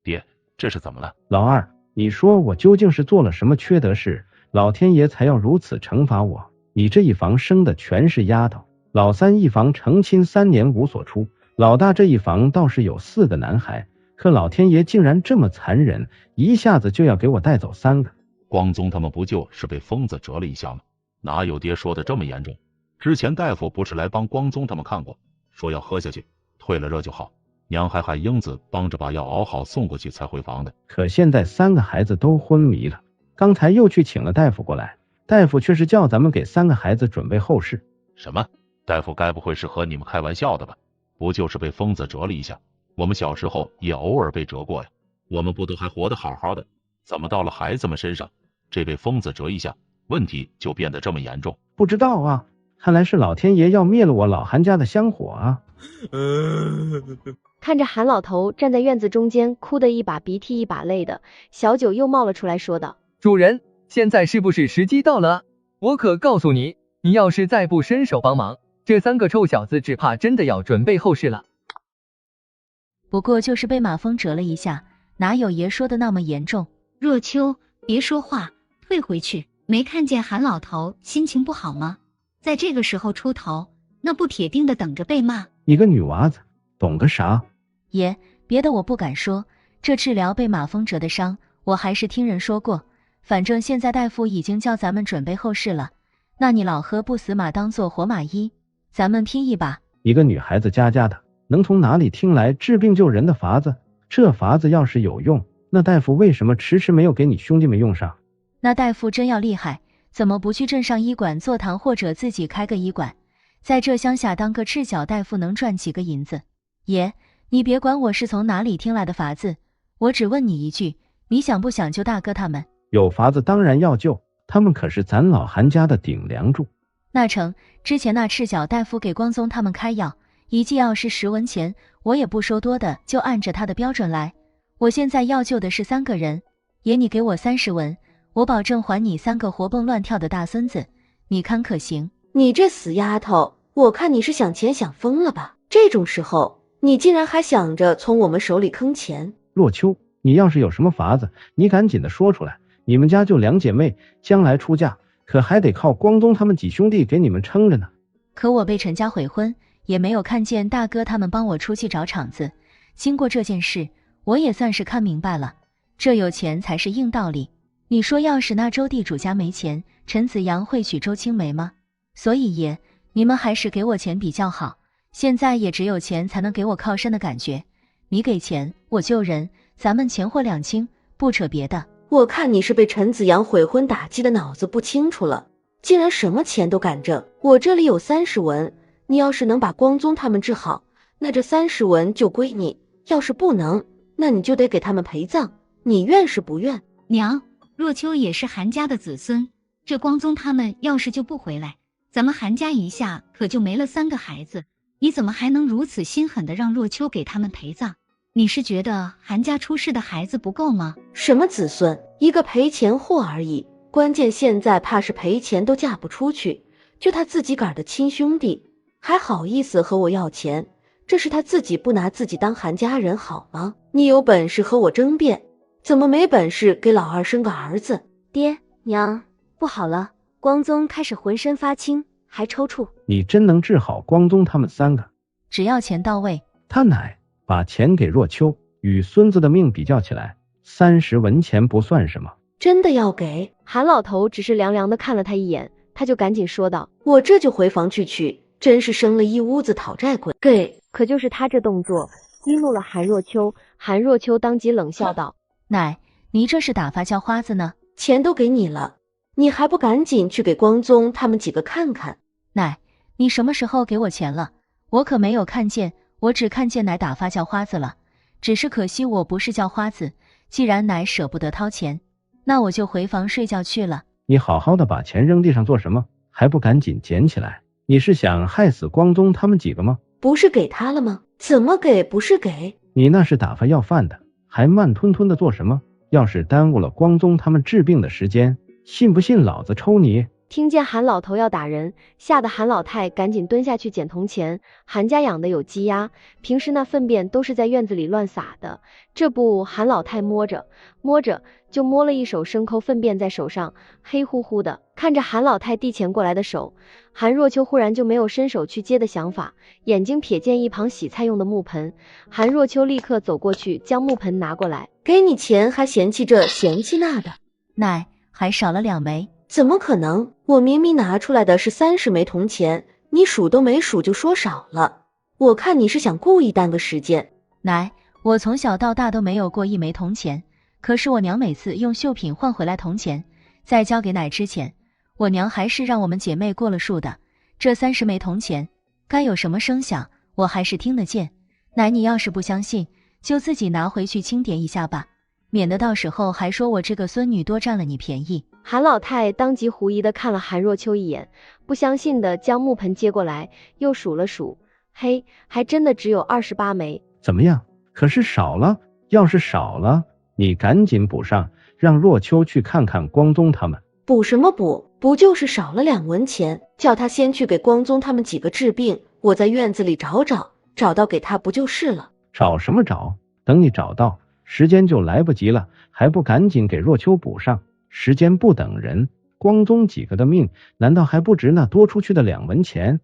爹，这是怎么了？老二，你说我究竟是做了什么缺德事，老天爷才要如此惩罚我？你这一房生的全是丫头，老三一房成亲3年无所出，老大这一房倒是有4个男孩，可老天爷竟然这么残忍，一下子就要给我带走3个。光宗他们不就是被疯子折了一下吗？哪有爹说的这么严重？之前大夫不是来帮光宗他们看过，说要喝下去，退了热就好。娘还喊英子帮着把药熬好送过去才回房的。可现在3个孩子都昏迷了，刚才又去请了大夫过来，大夫却是叫咱们给3个孩子准备后事。什么？大夫该不会是和你们开玩笑的吧？不就是被疯子折了一下，我们小时候也偶尔被折过呀，我们不都还活得好好的，怎么到了孩子们身上，这被疯子折一下，问题就变得这么严重？不知道啊，看来是老天爷要灭了我老韩家的香火啊。看着韩老头站在院子中间，哭得一把鼻涕一把泪的，小九又冒了出来说道：主人，现在是不是时机到了啊？我可告诉你，你要是再不伸手帮忙，这3个臭小子只怕真的要准备后事了。不过就是被马蜂蛰了一下，哪有爷说的那么严重？若秋，别说话，退回去。没看见韩老头心情不好吗？在这个时候出头，那不铁定的等着被骂。你个女娃子，懂个啥？爷，别的我不敢说，这治疗被马蜂蛰的伤，我还是听人说过。反正现在大夫已经叫咱们准备后事了，那你老喝不死马当做活马医，咱们拼一把。一个女孩子家家的，能从哪里听来治病救人的法子？这法子要是有用，那大夫为什么迟迟没有给你兄弟们用上？那大夫真要厉害，怎么不去镇上医馆坐堂，或者自己开个医馆，在这乡下当个赤脚大夫能赚几个银子？爷，你别管我是从哪里听来的法子，我只问你一句，你想不想救大哥他们？有法子当然要救，他们可是咱老韩家的顶梁柱。那成，之前那赤脚大夫给光宗他们开药，一剂药是10文钱，我也不收多的，就按着他的标准来。我现在要救的是3个人，爷你给我30文，我保证还你3个活蹦乱跳的大孙子，你看可行？你这死丫头，我看你是想钱想疯了吧？这种时候，你竟然还想着从我们手里坑钱。若秋，你要是有什么法子，你赶紧的说出来。你们家就2姐妹，将来出嫁，可还得靠光宗他们几兄弟给你们撑着呢。可我被陈家悔婚，也没有看见大哥他们帮我出去找场子。经过这件事，我也算是看明白了，这有钱才是硬道理。你说要是那周地主家没钱，陈子阳会娶周青梅吗？所以爷，你们还是给我钱比较好，现在也只有钱才能给我靠山的感觉。你给钱，我救人，咱们钱货两清，不扯别的。我看你是被陈子阳悔婚打击的脑子不清楚了，竟然什么钱都敢挣。我这里有30文，你要是能把光宗他们治好，那这30文就归你，要是不能，那你就得给他们陪葬，你愿是不愿？娘，若秋也是韩家的子孙，这光宗他们要是就不回来，咱们韩家一下可就没了3个孩子，你怎么还能如此心狠的让若秋给他们陪葬？你是觉得韩家出世的孩子不够吗？什么子孙，一个赔钱货而已，关键现在怕是赔钱都嫁不出去，就他自己个儿的亲兄弟，还好意思和我要钱，这是他自己不拿自己当韩家人好吗？你有本事和我争辩，怎么没本事给老二生个儿子？爹娘，不好了，光宗开始浑身发青，还抽搐。你真能治好光宗他们3个？只要钱到位。他奶把钱给若秋，与孙子的命比较起来，30文钱不算什么。真的要给？韩老头只是凉凉的看了他一眼，他就赶紧说道：我这就回房去取，真是生了一屋子讨债鬼。给。可就是他这动作激怒了韩若秋，韩若秋当即冷笑道：奶，你这是打发叫花子呢？钱都给你了，你还不赶紧去给光宗他们几个看看？奶，你什么时候给我钱了？我可没有看见，我只看见奶打发叫花子了。只是可惜我不是叫花子，既然奶舍不得掏钱，那我就回房睡觉去了。你好好的把钱扔地上做什么？还不赶紧捡起来？你是想害死光宗他们几个吗？不是给他了吗？怎么给不是给？你那是打发要饭的，还慢吞吞的做什么？要是耽误了光宗他们治病的时间，信不信老子抽你？听见韩老头要打人，吓得韩老太赶紧蹲下去捡铜钱。韩家养的有鸡鸭，平时那粪便都是在院子里乱撒的，这不韩老太摸着就摸了一手牲口粪便在手上，黑乎乎的。看着韩老太递钱过来的手，韩若秋忽然就没有伸手去接的想法，眼睛瞥见一旁洗菜用的木盆，韩若秋立刻走过去将木盆拿过来。给你钱还嫌弃这嫌弃那的？奶，还少了2枚。怎么可能？我明明拿出来的是30枚铜钱，你数都没数就说少了，我看你是想故意耽搁时间。奶，我从小到大都没有过1枚铜钱，可是我娘每次用绣品换回来铜钱，在交给奶之前，我娘还是让我们姐妹过了数的。这30枚铜钱该有什么声响，我还是听得见。奶，你要是不相信，就自己拿回去清点一下吧，免得到时候还说我这个孙女多占了你便宜。韩老太当即狐疑的看了韩若秋一眼，不相信的将木盆接过来，又数了数，嘿，还真的只有28枚。怎么样？可是少了？要是少了，你赶紧补上，让若秋去看看光宗他们。补什么补？不就是少了2文钱，叫他先去给光宗他们几个治病，我在院子里找到给他不就是了？找什么找？等你找到，时间就来不及了，还不赶紧给若秋补上？时间不等人，光宗几个的命难道还不值那多出去的2文钱？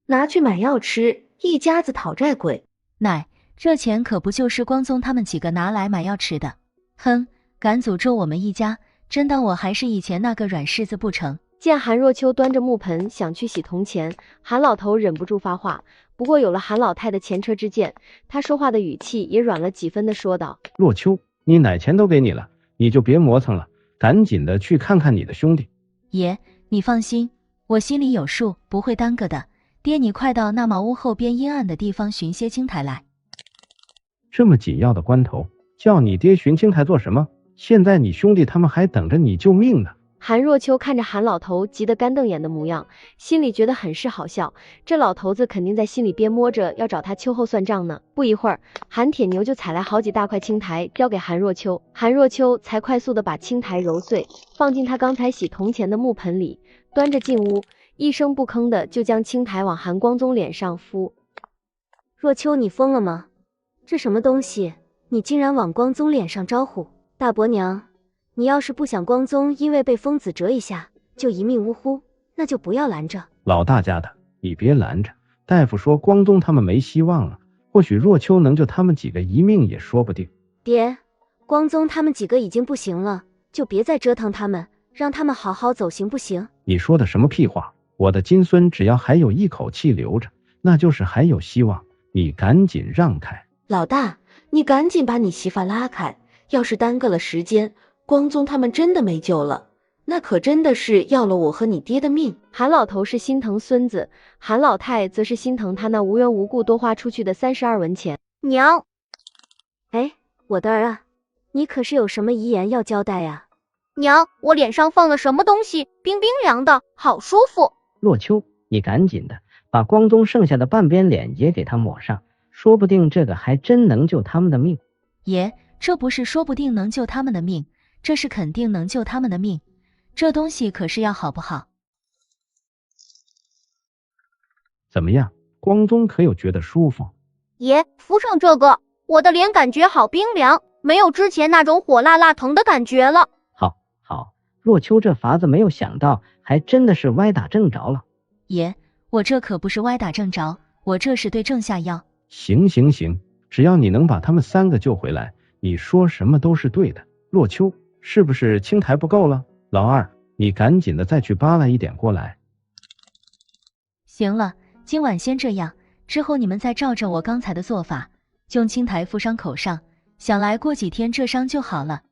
拿去买药吃，一家子讨债鬼。奶，这钱可不就是光宗他们几个拿来买药吃的？哼，敢诅咒我们一家，真当我还是以前那个软柿子不成？见韩若秋端着木盆想去洗铜钱，韩老头忍不住发话。不过有了韩老太的前车之鉴，他说话的语气也软了几分的说道：若秋，你奶钱都给你了，你就别磨蹭了，赶紧的去看看你的兄弟。爷，你放心，我心里有数，不会耽搁的。爹，你快到那茅屋后边阴暗的地方寻些青苔来。这么紧要的关头，叫你爹寻青苔做什么？现在你兄弟他们还等着你救命呢。韩若秋看着韩老头急得干瞪眼的模样，心里觉得很是好笑。这老头子肯定在心里边摸着要找他秋后算账呢。不一会儿，韩铁牛就采来好几大块青苔交给韩若秋，韩若秋才快速的把青苔揉碎，放进他刚才洗铜钱的木盆里，端着进屋，一声不吭的就将青苔往韩光宗脸上敷。若秋，你疯了吗？这什么东西？你竟然往光宗脸上招呼！大伯娘，你要是不想光宗因为被疯子折一下就一命呜呼，那就不要拦着。老大家的，你别拦着。大夫说光宗他们没希望了，或许若秋能救他们几个一命也说不定。爹，光宗他们几个已经不行了，就别再折腾他们，让他们好好走行不行？你说的什么屁话？我的金孙只要还有一口气留着，那就是还有希望。你赶紧让开。老大，你赶紧把你媳妇拉开，要是耽搁了时间，光宗他们真的没救了，那可真的是要了我和你爹的命。韩老头是心疼孙子，韩老太则是心疼他那无缘无故多花出去的32文钱。娘，哎，我的儿啊，你可是有什么遗言要交代呀？娘，我脸上放了什么东西，冰冰凉的，好舒服。若秋，你赶紧的把光宗剩下的半边脸也给他抹上，说不定这个还真能救他们的命。爷，这不是说不定能救他们的命，这是肯定能救他们的命。这东西可是要好不好？怎么样，光宗可有觉得舒服？爷，敷上这个，我的脸感觉好冰凉，没有之前那种火辣辣疼的感觉了。好，若秋这法子没有想到，还真的是歪打正着了。爷，我这可不是歪打正着，我这是对症下药。行，只要你能把他们3个救回来，你说什么都是对的。若秋，是不是青苔不够了？老二，你赶紧的再去扒拉一点过来。行了，今晚先这样，之后你们再照着我刚才的做法，用青苔敷伤口上，想来过几天这伤就好了。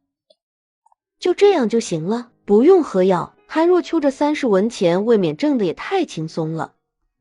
就这样就行了，不用喝药。韩若秋这30文钱未免挣的也太轻松了。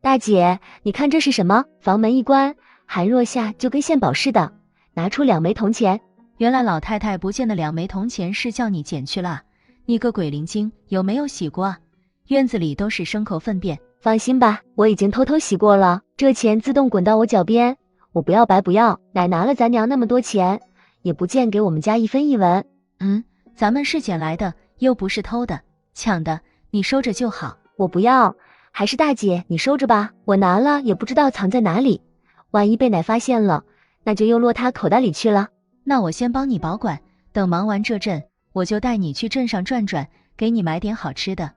大姐，你看这是什么？房门一关，韩若夏就跟献宝似的，拿出2枚铜钱。原来老太太不见的2枚铜钱是叫你捡去了，你个鬼灵精，有没有洗过啊？院子里都是牲口粪便。放心吧，我已经偷偷洗过了，这钱自动滚到我脚边，我不要白不要。奶拿了咱娘那么多钱，也不见给我们家1分1文。咱们是捡来的，又不是偷的，抢的，你收着就好。我不要，还是大姐你收着吧，我拿了也不知道藏在哪里，万一被奶发现了，那就又落他口袋里去了。那我先帮你保管，等忙完这阵，我就带你去镇上转转，给你买点好吃的。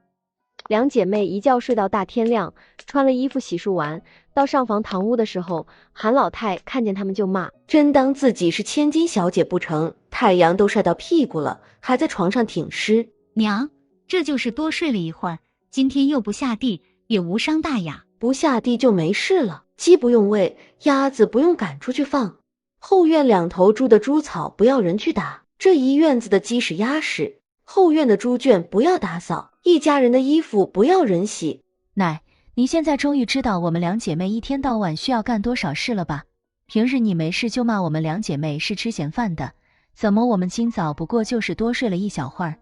两姐妹一觉睡到大天亮，穿了衣服洗漱完，到上房堂屋的时候，韩老太看见他们就骂：真当自己是千金小姐不成？太阳都晒到屁股了，还在床上挺尸。娘，这就是多睡了一会儿，今天又不下地，也无伤大雅。不下地就没事了，鸡不用喂，鸭子不用赶出去放，后院2头猪的猪草不要人去打，这一院子的鸡屎鸭屎，后院的猪圈不要打扫，一家人的衣服不要人洗。奶，你现在终于知道我们两姐妹一天到晚需要干多少事了吧？平日你没事就骂我们两姐妹是吃闲饭的，怎么我们今早不过就是多睡了一小会儿，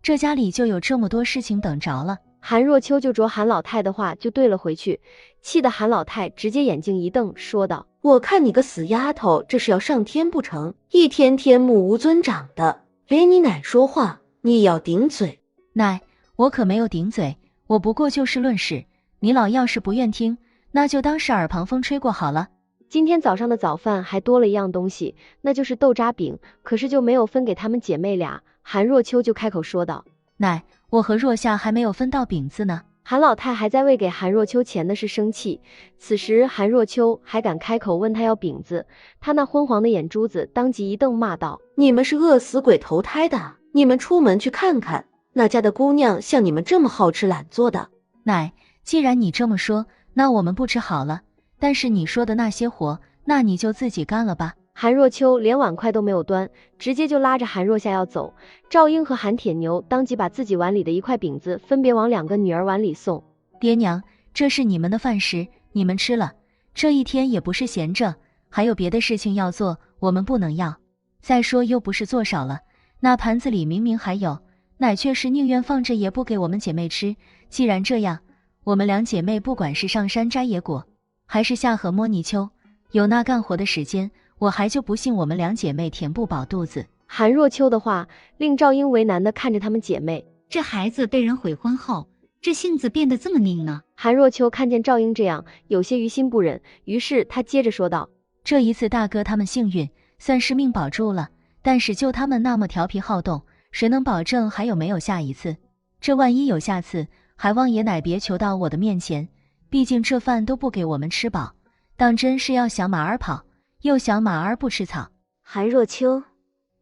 这家里就有这么多事情等着了。韩若秋就着韩老太的话就对了回去，气得韩老太直接眼睛一瞪，说道：我看你个死丫头，这是要上天不成？一天天目无尊长的，连你奶说话你也要顶嘴。奶，我可没有顶嘴，我不过就事论事，你老要是不愿听，那就当是耳旁风吹过好了。今天早上的早饭还多了一样东西，那就是豆渣饼，可是就没有分给她们姐妹俩。韩若秋就开口说道：奶，我和若夏还没有分到饼子呢。韩老太还在为给韩若秋钱的事生气，此时韩若秋还敢开口问他要饼子，他那昏黄的眼珠子当即一瞪，骂道：你们是饿死鬼投胎的，你们出门去看看，哪家的姑娘像你们这么好吃懒做的？奶，既然你这么说，那我们不吃好了，但是你说的那些活，那你就自己干了吧。韩若秋连碗筷都没有端，直接就拉着韩若夏要走。赵英和韩铁牛当即把自己碗里的一块饼子分别往2个女儿碗里送。爹娘，这是你们的饭食，你们吃了，这一天也不是闲着，还有别的事情要做，我们不能要。再说又不是做少了，那盘子里明明还有，奶却是宁愿放着也不给我们姐妹吃。既然这样，我们2姐妹不管是上山摘野果，还是下河摸泥鳅，有那干活的时间，我还就不信我们2姐妹填不饱肚子。韩若秋的话令赵英为难地看着她们姐妹，这孩子被人悔婚后，这性子变得这么拧呢？韩若秋看见赵英这样，有些于心不忍，于是她接着说道：这一次大哥他们幸运，算是命保住了，但是就他们那么调皮好动，谁能保证还有没有下一次？这万一有下次，还望爷奶别求到我的面前，毕竟这饭都不给我们吃饱，当真是要想马儿跑，又想马儿不吃草。韩若秋，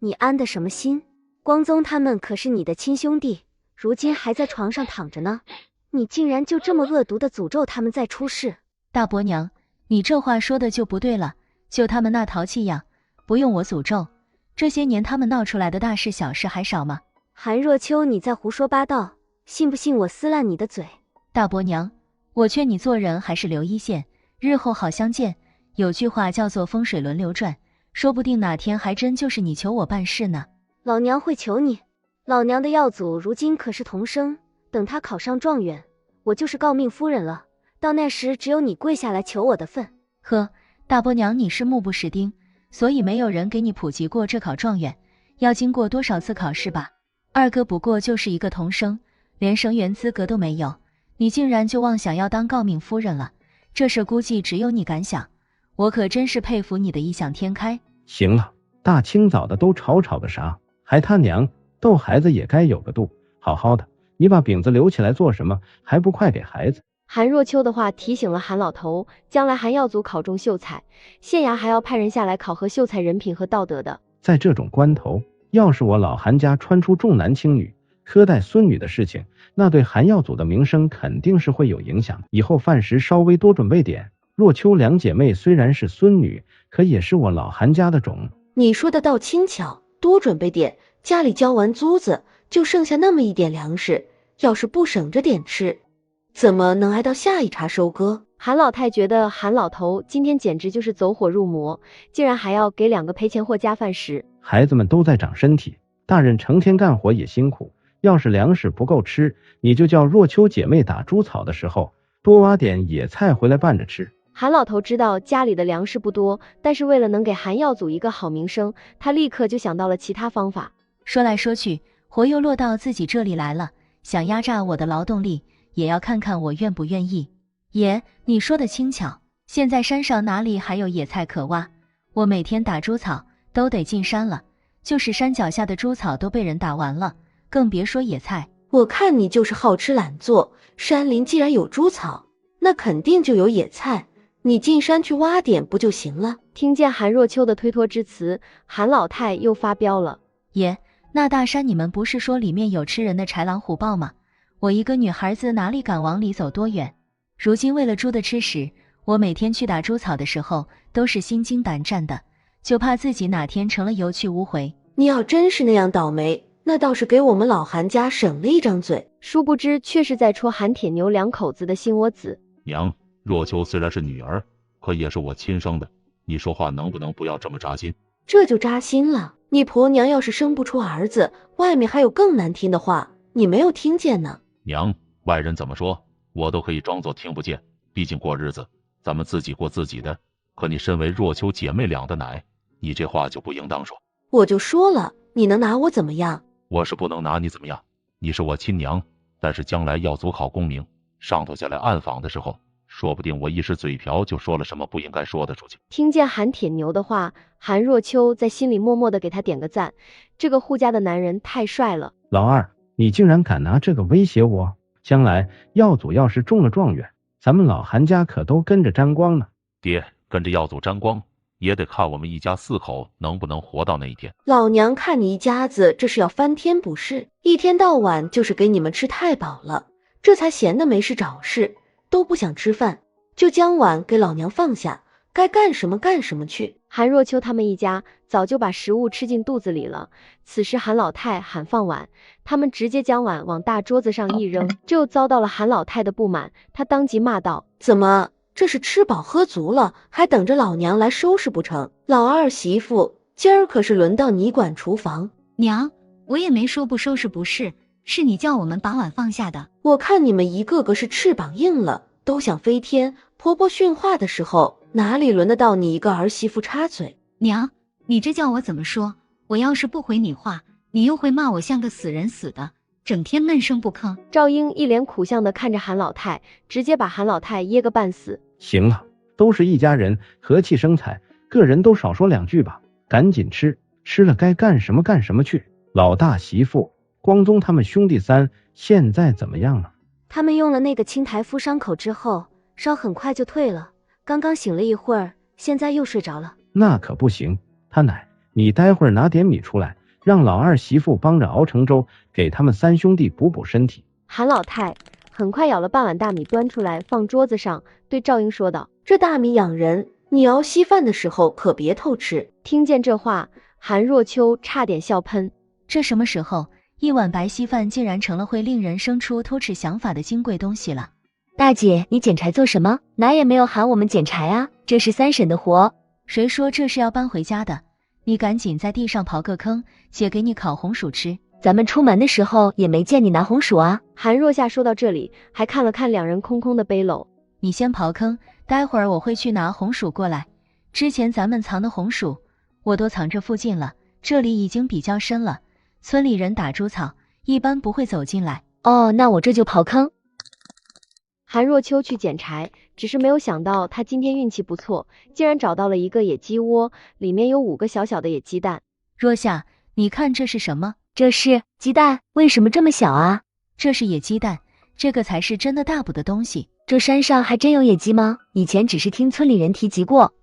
你安的什么心？光宗他们可是你的亲兄弟，如今还在床上躺着呢，你竟然就这么恶毒的诅咒他们再出事？大伯娘，你这话说的就不对了，就他们那淘气样，不用我诅咒，这些年他们闹出来的大事小事还少吗？韩若秋，你在胡说八道，信不信我撕烂你的嘴？大伯娘，我劝你做人还是留一线，日后好相见。有句话叫做风水轮流转，说不定哪天还真就是你求我办事呢。老娘会求你，老娘的耀祖如今可是童生，等他考上状元，我就是诰命夫人了，到那时只有你跪下来求我的份。呵，大伯娘你是目不识丁，所以没有人给你普及过这考状元要经过多少次考试吧？二哥不过就是一个童生，连生源资格都没有，你竟然就妄想要当诰命夫人了，这事估计只有你敢想，我可真是佩服你的异想天开。行了，大清早的都吵个啥？还他娘，逗孩子也该有个度，好好的，你把饼子留起来做什么？还不快给孩子？韩若秋的话提醒了韩老头，将来韩耀祖考中秀才，县衙还要派人下来考核秀才人品和道德的。在这种关头，要是我老韩家传出重男轻女、苛待孙女的事情，那对韩耀祖的名声肯定是会有影响的。以后饭食稍微多准备点。若秋2姐妹虽然是孙女，可也是我老韩家的种。你说的倒轻巧，多准备点，家里交完租子，就剩下那么一点粮食，要是不省着点吃，怎么能挨到下一茬收割？韩老太觉得韩老头今天简直就是走火入魔，竟然还要给2个赔钱货加饭食。孩子们都在长身体，大人成天干活也辛苦，要是粮食不够吃，你就叫若秋姐妹打猪草的时候多挖点野菜回来拌着吃。韩老头知道家里的粮食不多，但是为了能给韩耀祖一个好名声，他立刻就想到了其他方法。说来说去，活又落到自己这里来了，想压榨我的劳动力，也要看看我愿不愿意。爷，你说的轻巧，现在山上哪里还有野菜可挖？我每天打猪草都得进山了，就是山脚下的猪草都被人打完了，更别说野菜。我看你就是好吃懒做，山林既然有猪草，那肯定就有野菜，你进山去挖点不就行了？听见韩若秋的推脱之词，韩老太又发飙了。爷，那大山你们不是说里面有吃人的豺狼虎豹吗？我一个女孩子哪里敢往里走多远？如今为了猪的吃食，我每天去打猪草的时候都是心惊胆战的，就怕自己哪天成了有去无回。你要真是那样倒霉，那倒是给我们老韩家省了一张嘴。殊不知却是在戳韩铁牛2口子的心窝子。娘，若秋虽然是女儿，可也是我亲生的，你说话能不能不要这么扎心？这就扎心了。你婆娘要是生不出儿子，外面还有更难听的话，你没有听见呢？娘，外人怎么说我都可以装作听不见，毕竟过日子咱们自己过自己的，可你身为若秋姐妹俩的奶，你这话就不应当说。我就说了，你能拿我怎么样？我是不能拿你怎么样，你是我亲娘，但是将来耀祖考功名，上头下来暗访的时候，说不定我一时嘴瓢就说了什么不应该说的出去。听见韩铁牛的话，韩若秋在心里默默的给他点个赞，这个护家的男人太帅了。老二，你竟然敢拿这个威胁我？将来耀祖要是中了状元，咱们老韩家可都跟着沾光呢。爹，跟着耀祖沾光，也得看我们一家4口能不能活到那一天。老娘看你一家子这是要翻天不是？一天到晚就是给你们吃太饱了，这才闲得没事找事，都不想吃饭，就将碗给老娘放下，该干什么干什么去。韩若秋他们一家早就把食物吃进肚子里了，此时韩老太喊放碗，他们直接将碗往大桌子上一扔，这又遭到了韩老太的不满，她当即骂道：怎么这是吃饱喝足了，还等着老娘来收拾不成？老二媳妇，今儿可是轮到你管厨房。娘，我也没说不收拾不是，是你叫我们把碗放下的。我看你们一个个是翅膀硬了，都想飞天，婆婆训话的时候哪里轮得到你一个儿媳妇插嘴？娘，你这叫我怎么说？我要是不回你话，你又会骂我像个死人似的，整天闷声不吭。赵英一脸苦相的看着韩老太，直接把韩老太噎个半死。行了，都是一家人，和气生财，个人都少说2句吧，赶紧吃，吃了该干什么干什么去。老大媳妇，光宗他们兄弟3现在怎么样了？他们用了那个青苔敷伤口之后，烧很快就退了，刚刚醒了一会儿，现在又睡着了。那可不行，他奶，你待会儿拿点米出来，让老二媳妇帮着熬成粥，给他们3兄弟补补身体。韩老太很快舀了半碗大米端出来放桌子上，对赵英说道：这大米养人，你熬稀饭的时候可别偷吃。听见这话，韩若秋差点笑喷。这什么时候，一碗白稀饭竟然成了会令人生出偷吃想法的金贵东西了？大姐，你捡柴做什么？哪也没有喊我们捡柴啊，这是3婶的活。谁说这是要搬回家的？你赶紧在地上刨个坑，姐给你烤红薯吃。咱们出门的时候也没见你拿红薯啊。韩若夏说到这里，还看了看2人空空的背篓。你先刨坑，待会儿我会去拿红薯过来。之前咱们藏的红薯，我都藏这附近了，这里已经比较深了，村里人打猪草，一般不会走进来。哦，那我这就刨坑。韩若秋去捡柴，只是没有想到他今天运气不错，竟然找到了一个野鸡窝，里面有5个小小的野鸡蛋。若夏，你看这是什么？这是鸡蛋，为什么这么小啊？这是野鸡蛋，这个才是真的大补的东西。这山上还真有野鸡吗？以前只是听村里人提及过，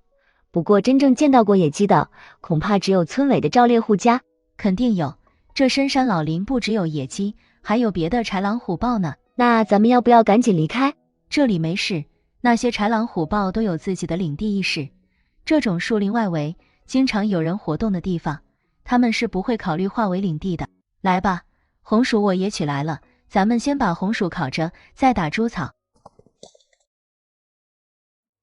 不过真正见到过野鸡的，恐怕只有村委的赵猎户家。肯定有，这深山老林不只有野鸡，还有别的豺狼虎豹呢。那咱们要不要赶紧离开？这里没事，那些豺狼虎豹都有自己的领地意识，这种树林外围经常有人活动的地方，他们是不会考虑划为领地的。来吧，红薯我也取来了，咱们先把红薯烤着，再打猪草。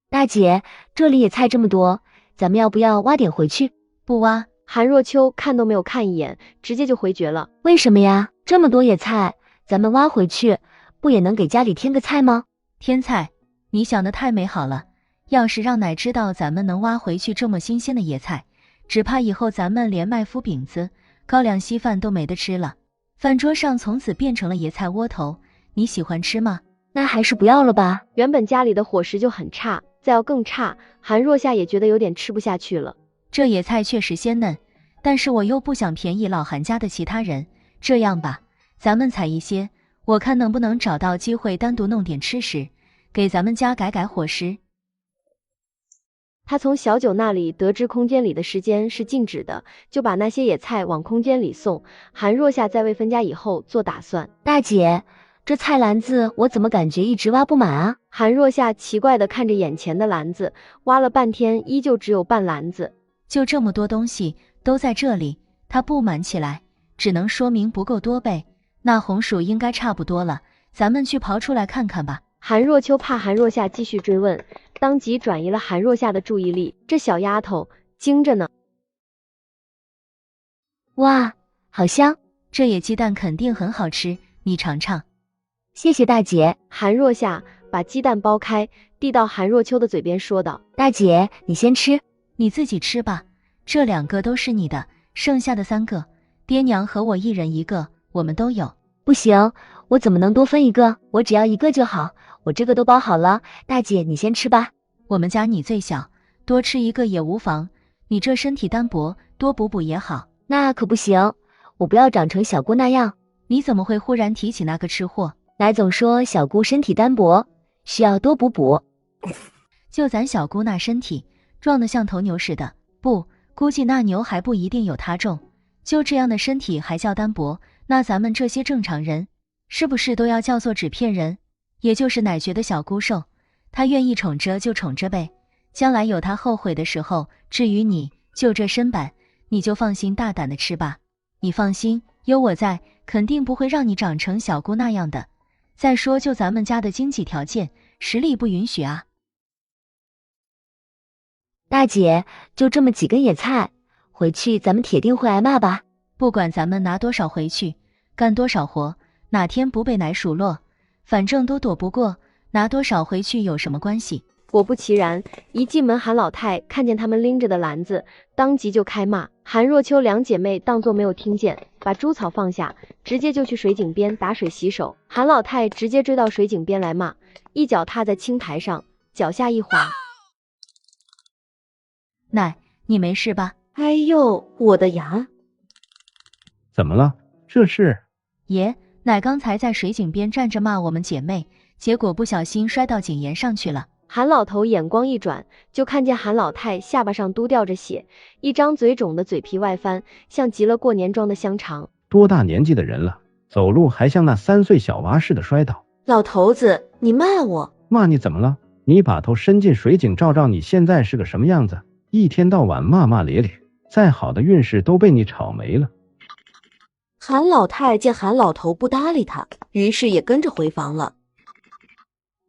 大姐，这里野菜这么多，咱们要不要挖点回去？不挖。韩若秋看都没有看一眼，直接就回绝了。为什么呀？这么多野菜，咱们挖回去，不也能给家里添个菜吗？添菜？你想的太美好了，要是让奶知道咱们能挖回去这么新鲜的野菜，只怕以后咱们连麦麸饼子、高粱稀饭都没得吃了，饭桌上从此变成了野菜窝头，你喜欢吃吗？那还是不要了吧。原本家里的伙食就很差，再要更差，韩若夏也觉得有点吃不下去了。这野菜确实鲜嫩，但是我又不想便宜老韩家的其他人，这样吧，咱们采一些，我看能不能找到机会单独弄点吃食，给咱们家改改伙食。他从小九那里得知空间里的时间是静止的，就把那些野菜往空间里送。韩若夏在未分家以后做打算。大姐，这菜篮子我怎么感觉一直挖不满啊？韩若夏奇怪的看着眼前的篮子，挖了半天依旧只有半篮子。就这么多东西都在这里，它布满起来，只能说明不够多倍。那红薯应该差不多了，咱们去刨出来看看吧。韩若秋怕韩若夏继续追问，当即转移了韩若夏的注意力。这小丫头精着呢。哇，好香！这野鸡蛋肯定很好吃，你尝尝。谢谢大姐。韩若夏把鸡蛋剥开，递到韩若秋的嘴边说道：大姐，你先吃。你自己吃吧，这2个都是你的，剩下的3个，爹娘和我一人1个，我们都有。不行，我怎么能多分1个？我只要1个就好，我这个都包好了。大姐，你先吃吧。我们家你最小，多吃1个也无妨，你这身体单薄，多补补也好。那可不行，我不要长成小姑那样。你怎么会忽然提起那个吃货？奶总说小姑身体单薄，需要多补补。就咱小姑那身体，壮得像头牛似的，不，估计那牛还不一定有她重。就这样的身体还叫单薄，那咱们这些正常人，是不是都要叫做纸片人？也就是奶觉得小姑瘦，她愿意宠着就宠着呗，将来有她后悔的时候。至于你，就这身板，你就放心大胆的吃吧。你放心，有我在，肯定不会让你长成小姑那样的。再说就咱们家的经济条件，实力不允许啊。大姐，就这么几根野菜，回去咱们铁定会挨骂吧。不管咱们拿多少回去，干多少活，哪天不被奶数落，反正都躲不过，拿多少回去有什么关系？果不其然，一进门韩老太看见他们拎着的篮子，当即就开骂。韩若秋两姐妹当作没有听见，把猪草放下，直接就去水井边打水洗手。韩老太直接追到水井边来骂，一脚踏在青苔上，脚下一滑。奶，你没事吧？哎呦，我的牙！怎么了？这是……爷，奶刚才在水井边站着骂我们姐妹，结果不小心摔到井沿上去了。韩老头眼光一转，就看见韩老太下巴上嘟掉着血，一张嘴肿的嘴皮外翻，像极了过年装的香肠。多大年纪的人了，走路还像那3岁小娃似的摔倒。老头子，你骂我？骂你怎么了？你把头伸进水井照照你现在是个什么样子，一天到晚骂骂咧咧，再好的运势都被你吵没了。韩老太见韩老头不搭理他，于是也跟着回房了。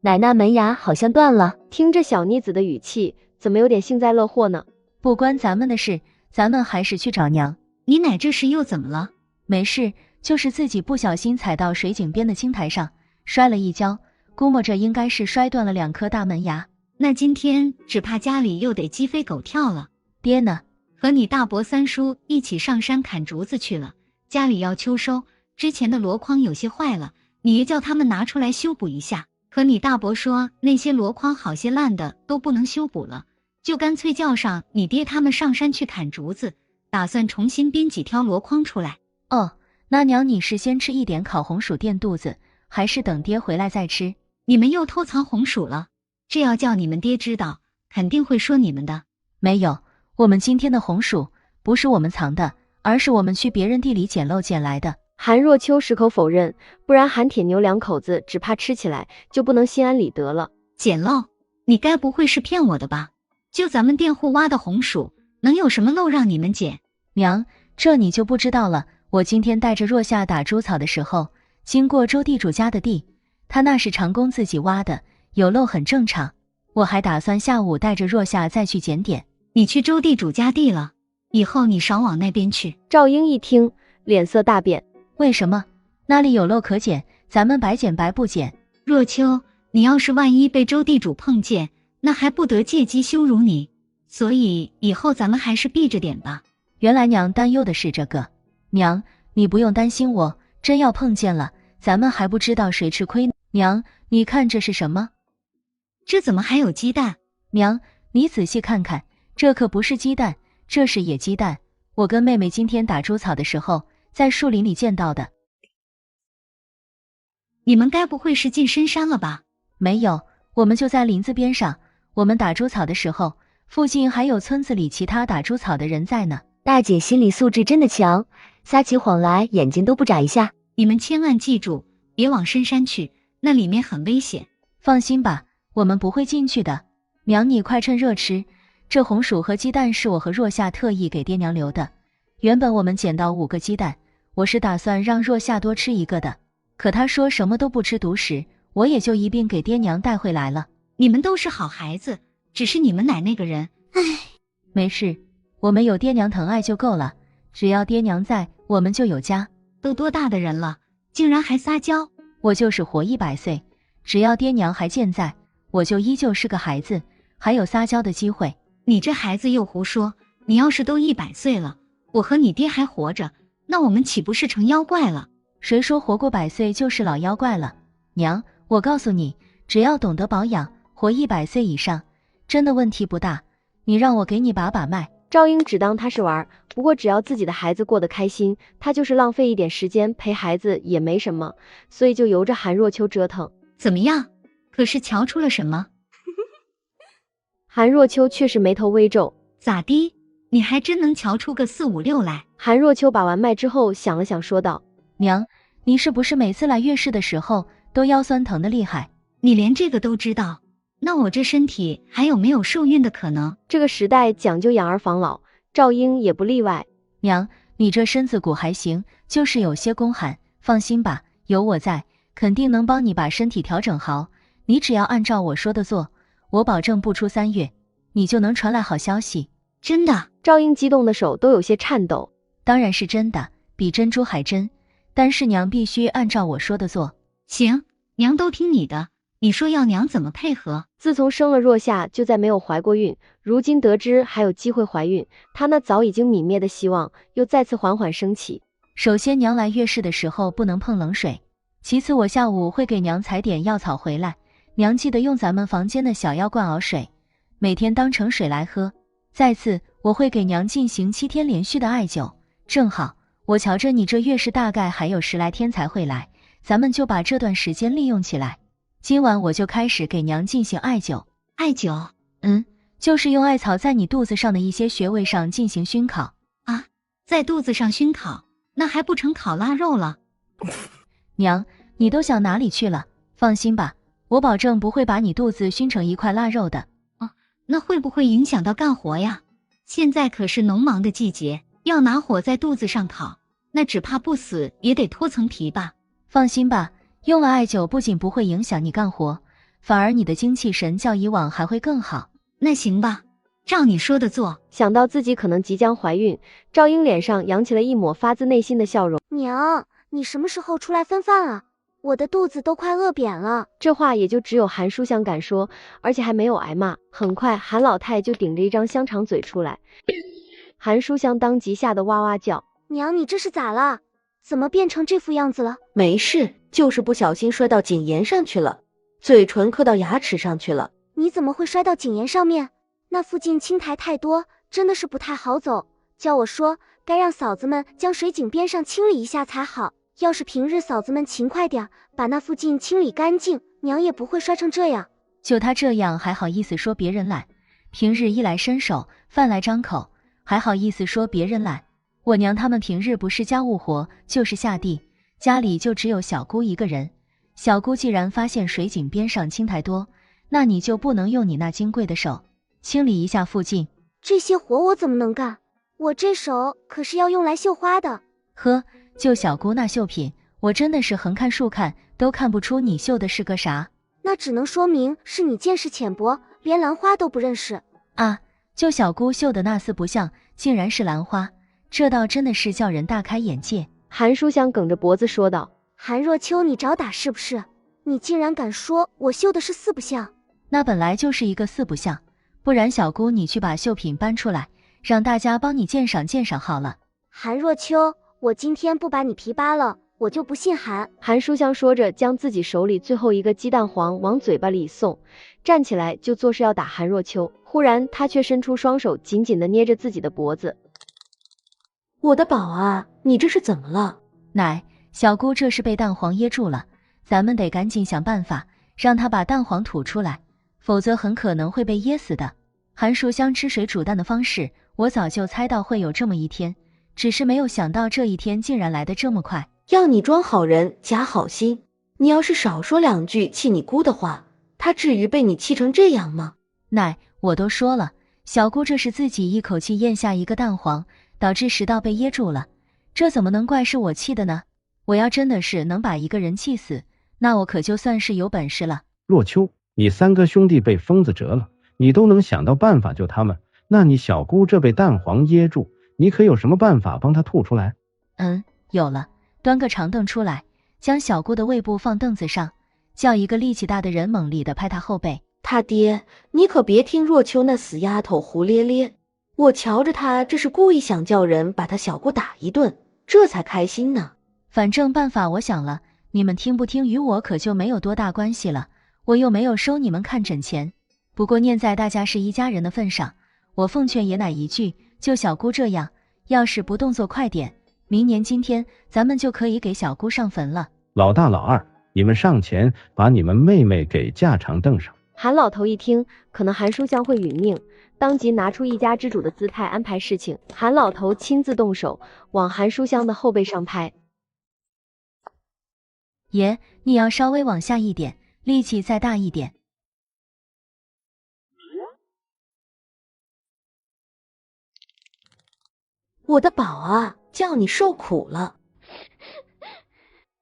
奶那门牙好像断了，听着小妮子的语气，怎么有点幸灾乐祸呢？不关咱们的事，咱们还是去找娘。你奶这是又怎么了？没事，就是自己不小心踩到水井边的青苔上，摔了一跤，估摸着应该是摔断了2颗大门牙。那今天只怕家里又得鸡飞狗跳了。爹呢？和你大伯三叔一起上山砍竹子去了，家里要秋收，之前的箩筐有些坏了，你爷叫他们拿出来修补一下。可你大伯说那些箩筐好些烂的都不能修补了，就干脆叫上你爹他们上山去砍竹子，打算重新编几条箩筐出来。哦，那娘你是先吃一点烤红薯垫肚子，还是等爹回来再吃？你们又偷藏红薯了，这要叫你们爹知道，肯定会说你们的。没有，我们今天的红薯不是我们藏的，而是我们去别人地里捡漏捡来的。韩若秋矢口否认，不然韩铁牛2口子只怕吃起来就不能心安理得了。捡漏？你该不会是骗我的吧？就咱们佃户挖的红薯，能有什么漏让你们捡？娘，这你就不知道了。我今天带着若夏打猪草的时候，经过周地主家的地，他那是长工自己挖的，有漏很正常。我还打算下午带着若夏再去检点。你去周地主家地了？以后你少往那边去。赵英一听，脸色大变。为什么？那里有漏可捡，咱们白捡白不捡。若秋，你要是万一被周地主碰见，那还不得借机羞辱你？所以以后咱们还是避着点吧。原来娘担忧的是这个。娘，你不用担心我，真要碰见了，咱们还不知道谁吃亏呢。娘，你看这是什么？这怎么还有鸡蛋？娘，你仔细看看，这可不是鸡蛋，这是野鸡蛋。我跟妹妹今天打猪草的时候，在树林里见到的。你们该不会是进深山了吧？没有，我们就在林子边上。我们打猪草的时候，附近还有村子里其他打猪草的人在呢。大姐心理素质真的强，撒起谎来眼睛都不眨一下。你们千万记住，别往深山去，那里面很危险。放心吧，我们不会进去的。娘，你快趁热吃，这红薯和鸡蛋是我和若夏特意给爹娘留的。原本我们捡到5个鸡蛋，我是打算让若夏多吃1个的，可她说什么都不吃独食，我也就一并给爹娘带回来了。你们都是好孩子，只是你们奶那个人，唉。没事，我们有爹娘疼爱就够了，只要爹娘在，我们就有家。都多大的人了，竟然还撒娇？我就是活100岁，只要爹娘还健在，我就依旧是个孩子，还有撒娇的机会。你这孩子又胡说，你要是都100岁了，我和你爹还活着，那我们岂不是成妖怪了？谁说活过100岁就是老妖怪了？娘，我告诉你，只要懂得保养，活100岁以上，真的问题不大。你让我给你把把脉，赵英只当他是玩，不过只要自己的孩子过得开心，他就是浪费一点时间陪孩子也没什么，所以就由着韩若秋折腾。怎么样？可是瞧出了什么？韩若秋却是眉头微皱。咋的？你还真能瞧出个4、5、6来？韩若秋把完麦之后想了想说道，娘，你是不是每次来月事的时候都腰酸疼的厉害？你连这个都知道，那我这身体还有没有受孕的可能？这个时代讲究养儿防老，赵英也不例外。娘，你这身子骨还行，就是有些宫寒，放心吧，有我在，肯定能帮你把身体调整好。你只要按照我说的做，我保证不出3月，你就能传来好消息。真的？赵英激动的手都有些颤抖。当然是真的，比珍珠还真，但是娘必须按照我说的做。行，娘都听你的，你说要娘怎么配合？自从生了若夏就再没有怀过孕，如今得知还有机会怀孕，她那早已经泯灭的希望又再次缓缓升起。首先娘来月事的时候不能碰冷水，其次我下午会给娘采点药草回来，娘记得用咱们房间的小药罐熬水，每天当成水来喝。再次我会给娘进行7天连续的艾灸，正好我瞧着你这月事大概还有10来天才会来，咱们就把这段时间利用起来。今晚我就开始给娘进行艾灸。艾灸？就是用艾草在你肚子上的一些穴位上进行熏烤。啊，在肚子上熏烤，那还不成烤腊肉了？娘，你都想哪里去了？放心吧，我保证不会把你肚子熏成一块腊肉的。那会不会影响到干活呀？现在可是农忙的季节，要拿火在肚子上烤，那只怕不死也得脱层皮吧？放心吧，用了艾灸不仅不会影响你干活，反而你的精气神较以往还会更好。那行吧，照你说的做。想到自己可能即将怀孕，赵英脸上扬起了一抹发自内心的笑容。娘，你什么时候出来分饭啊？我的肚子都快饿扁了。这话也就只有韩书香敢说，而且还没有挨骂。很快韩老太就顶着一张香肠嘴出来，韩书香当即吓得哇哇叫。娘，你这是咋了？怎么变成这副样子了？没事，就是不小心摔到颈沿上去了，嘴唇磕到牙齿上去了。你怎么会摔到颈沿上面？那附近青苔太多，真的是不太好走。叫我说，该让嫂子们将水井边上清理一下才好。要是平日嫂子们勤快点，把那附近清理干净，娘也不会摔成这样。就他这样还好意思说别人懒？平日衣来伸手，饭来张口，还好意思说别人懒？我娘他们平日不是家务活就是下地，家里就只有小姑一个人。小姑既然发现水井边上青苔多，那你就不能用你那金贵的手清理一下附近？这些活我怎么能干？我这手可是要用来绣花的。呵，就小姑那绣品，我真的是横看竖看都看不出你绣的是个啥。那只能说明是你见识浅薄，连兰花都不认识啊！就小姑绣的那丝不像，竟然是兰花，这倒真的是叫人大开眼界。韩书香梗着脖子说道：韩若秋，你找打是不是？你竟然敢说我绣的是四不像？那本来就是一个四不像，不然小姑你去把绣品搬出来，让大家帮你鉴赏鉴赏好了。韩若秋，我今天不把你皮扒了，我就不信韩。韩书香说着，将自己手里最后一个鸡蛋黄往嘴巴里送，站起来就做事要打韩若秋。忽然他却伸出双手紧紧地捏着自己的脖子。我的宝啊，你这是怎么了？奶，小姑这是被蛋黄噎住了，咱们得赶紧想办法让她把蛋黄吐出来，否则很可能会被噎死的。韩书香吃水煮蛋的方式，我早就猜到会有这么一天，只是没有想到这一天竟然来得这么快。要你装好人假好心，你要是少说两句气你姑的话，她至于被你气成这样吗？奶，我都说了，小姑这是自己一口气咽下一个蛋黄，导致食道被噎住了，这怎么能怪是我气的呢？我要真的是能把一个人气死，那我可就算是有本事了。若秋，你三个兄弟被疯子折了，你都能想到办法救他们，那你小姑这被蛋黄噎住，你可有什么办法帮她吐出来？有了，端个长凳出来，将小姑的胃部放凳子上，叫一个力气大的人猛力地拍她后背。他爹，你可别听若秋那死丫头胡咧咧，我瞧着她这是故意想叫人把她小姑打一顿，这才开心呢。反正办法我想了，你们听不听与我可就没有多大关系了，我又没有收你们看诊钱。不过念在大家是一家人的份上，我奉劝爷奶一句，就小姑这样，要是不动作快点，明年今天咱们就可以给小姑上坟了。老大老二，你们上前把你们妹妹给架长凳上。韩老头一听，可能韩书香会殒命，当即拿出一家之主的姿态安排事情。韩老头亲自动手，往韩书香的后背上拍。爷，你要稍微往下一点，力气再大一点。我的宝啊，叫你受苦了。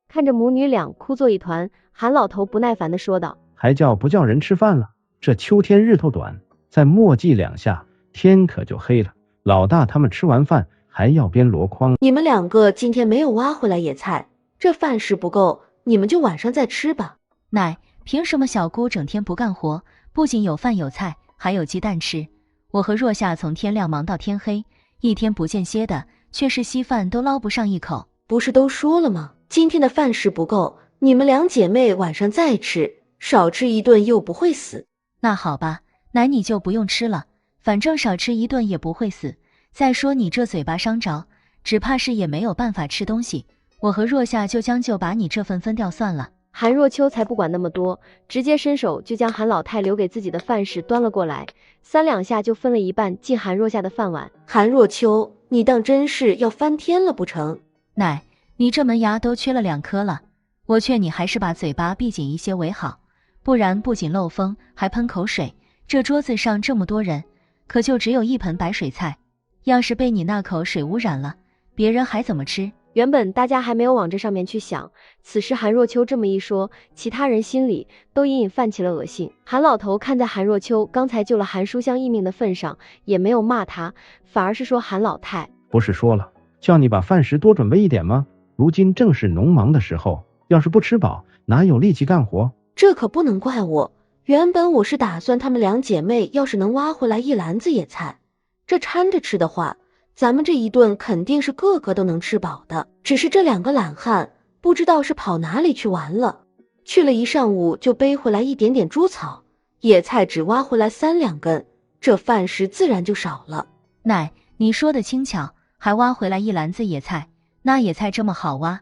看着母女俩哭作一团，韩老头不耐烦地说道：还叫不叫人吃饭了？这秋天日头短，再墨迹两下，天可就黑了。老大他们吃完饭还要编箩筐。你们两个今天没有挖回来野菜，这饭食不够，你们就晚上再吃吧。奶，凭什么小姑整天不干活，不仅有饭有菜，还有鸡蛋吃？我和若夏从天亮忙到天黑，一天不见歇的，却是稀饭都捞不上一口。不是都说了吗？今天的饭食不够，你们两姐妹晚上再吃，少吃一顿又不会死。那好吧，奶你就不用吃了，反正少吃一顿也不会死。再说你这嘴巴伤着，只怕是也没有办法吃东西。我和若夏就将就把你这份分掉算了。韩若秋才不管那么多，直接伸手就将韩老太留给自己的饭食端了过来，三两下就分了一半进韩若夏的饭碗。韩若秋，你当真是要翻天了不成？奶，你这门牙都缺了2颗了，我劝你还是把嘴巴闭紧一些为好，不然不仅漏风，还喷口水。这桌子上这么多人，可就只有一盆白水菜，要是被你那口水污染了，别人还怎么吃？原本大家还没有往这上面去想，此时韩若秋这么一说，其他人心里都隐隐泛起了恶心。韩老头看在韩若秋刚才救了韩书香一命的份上，也没有骂他，反而是说韩老太，不是说了，叫你把饭食多准备一点吗？如今正是农忙的时候，要是不吃饱，哪有力气干活？这可不能怪我，原本我是打算她们两姐妹要是能挖回来一篮子野菜，这掺着吃的话，咱们这一顿肯定是个个都能吃饱的。只是这2个懒汉不知道是跑哪里去玩了，去了一上午就背回来一点点猪草，野菜只挖回来3两根，这饭食自然就少了。奶，你说的轻巧，还挖回来一篮子野菜，那野菜这么好挖？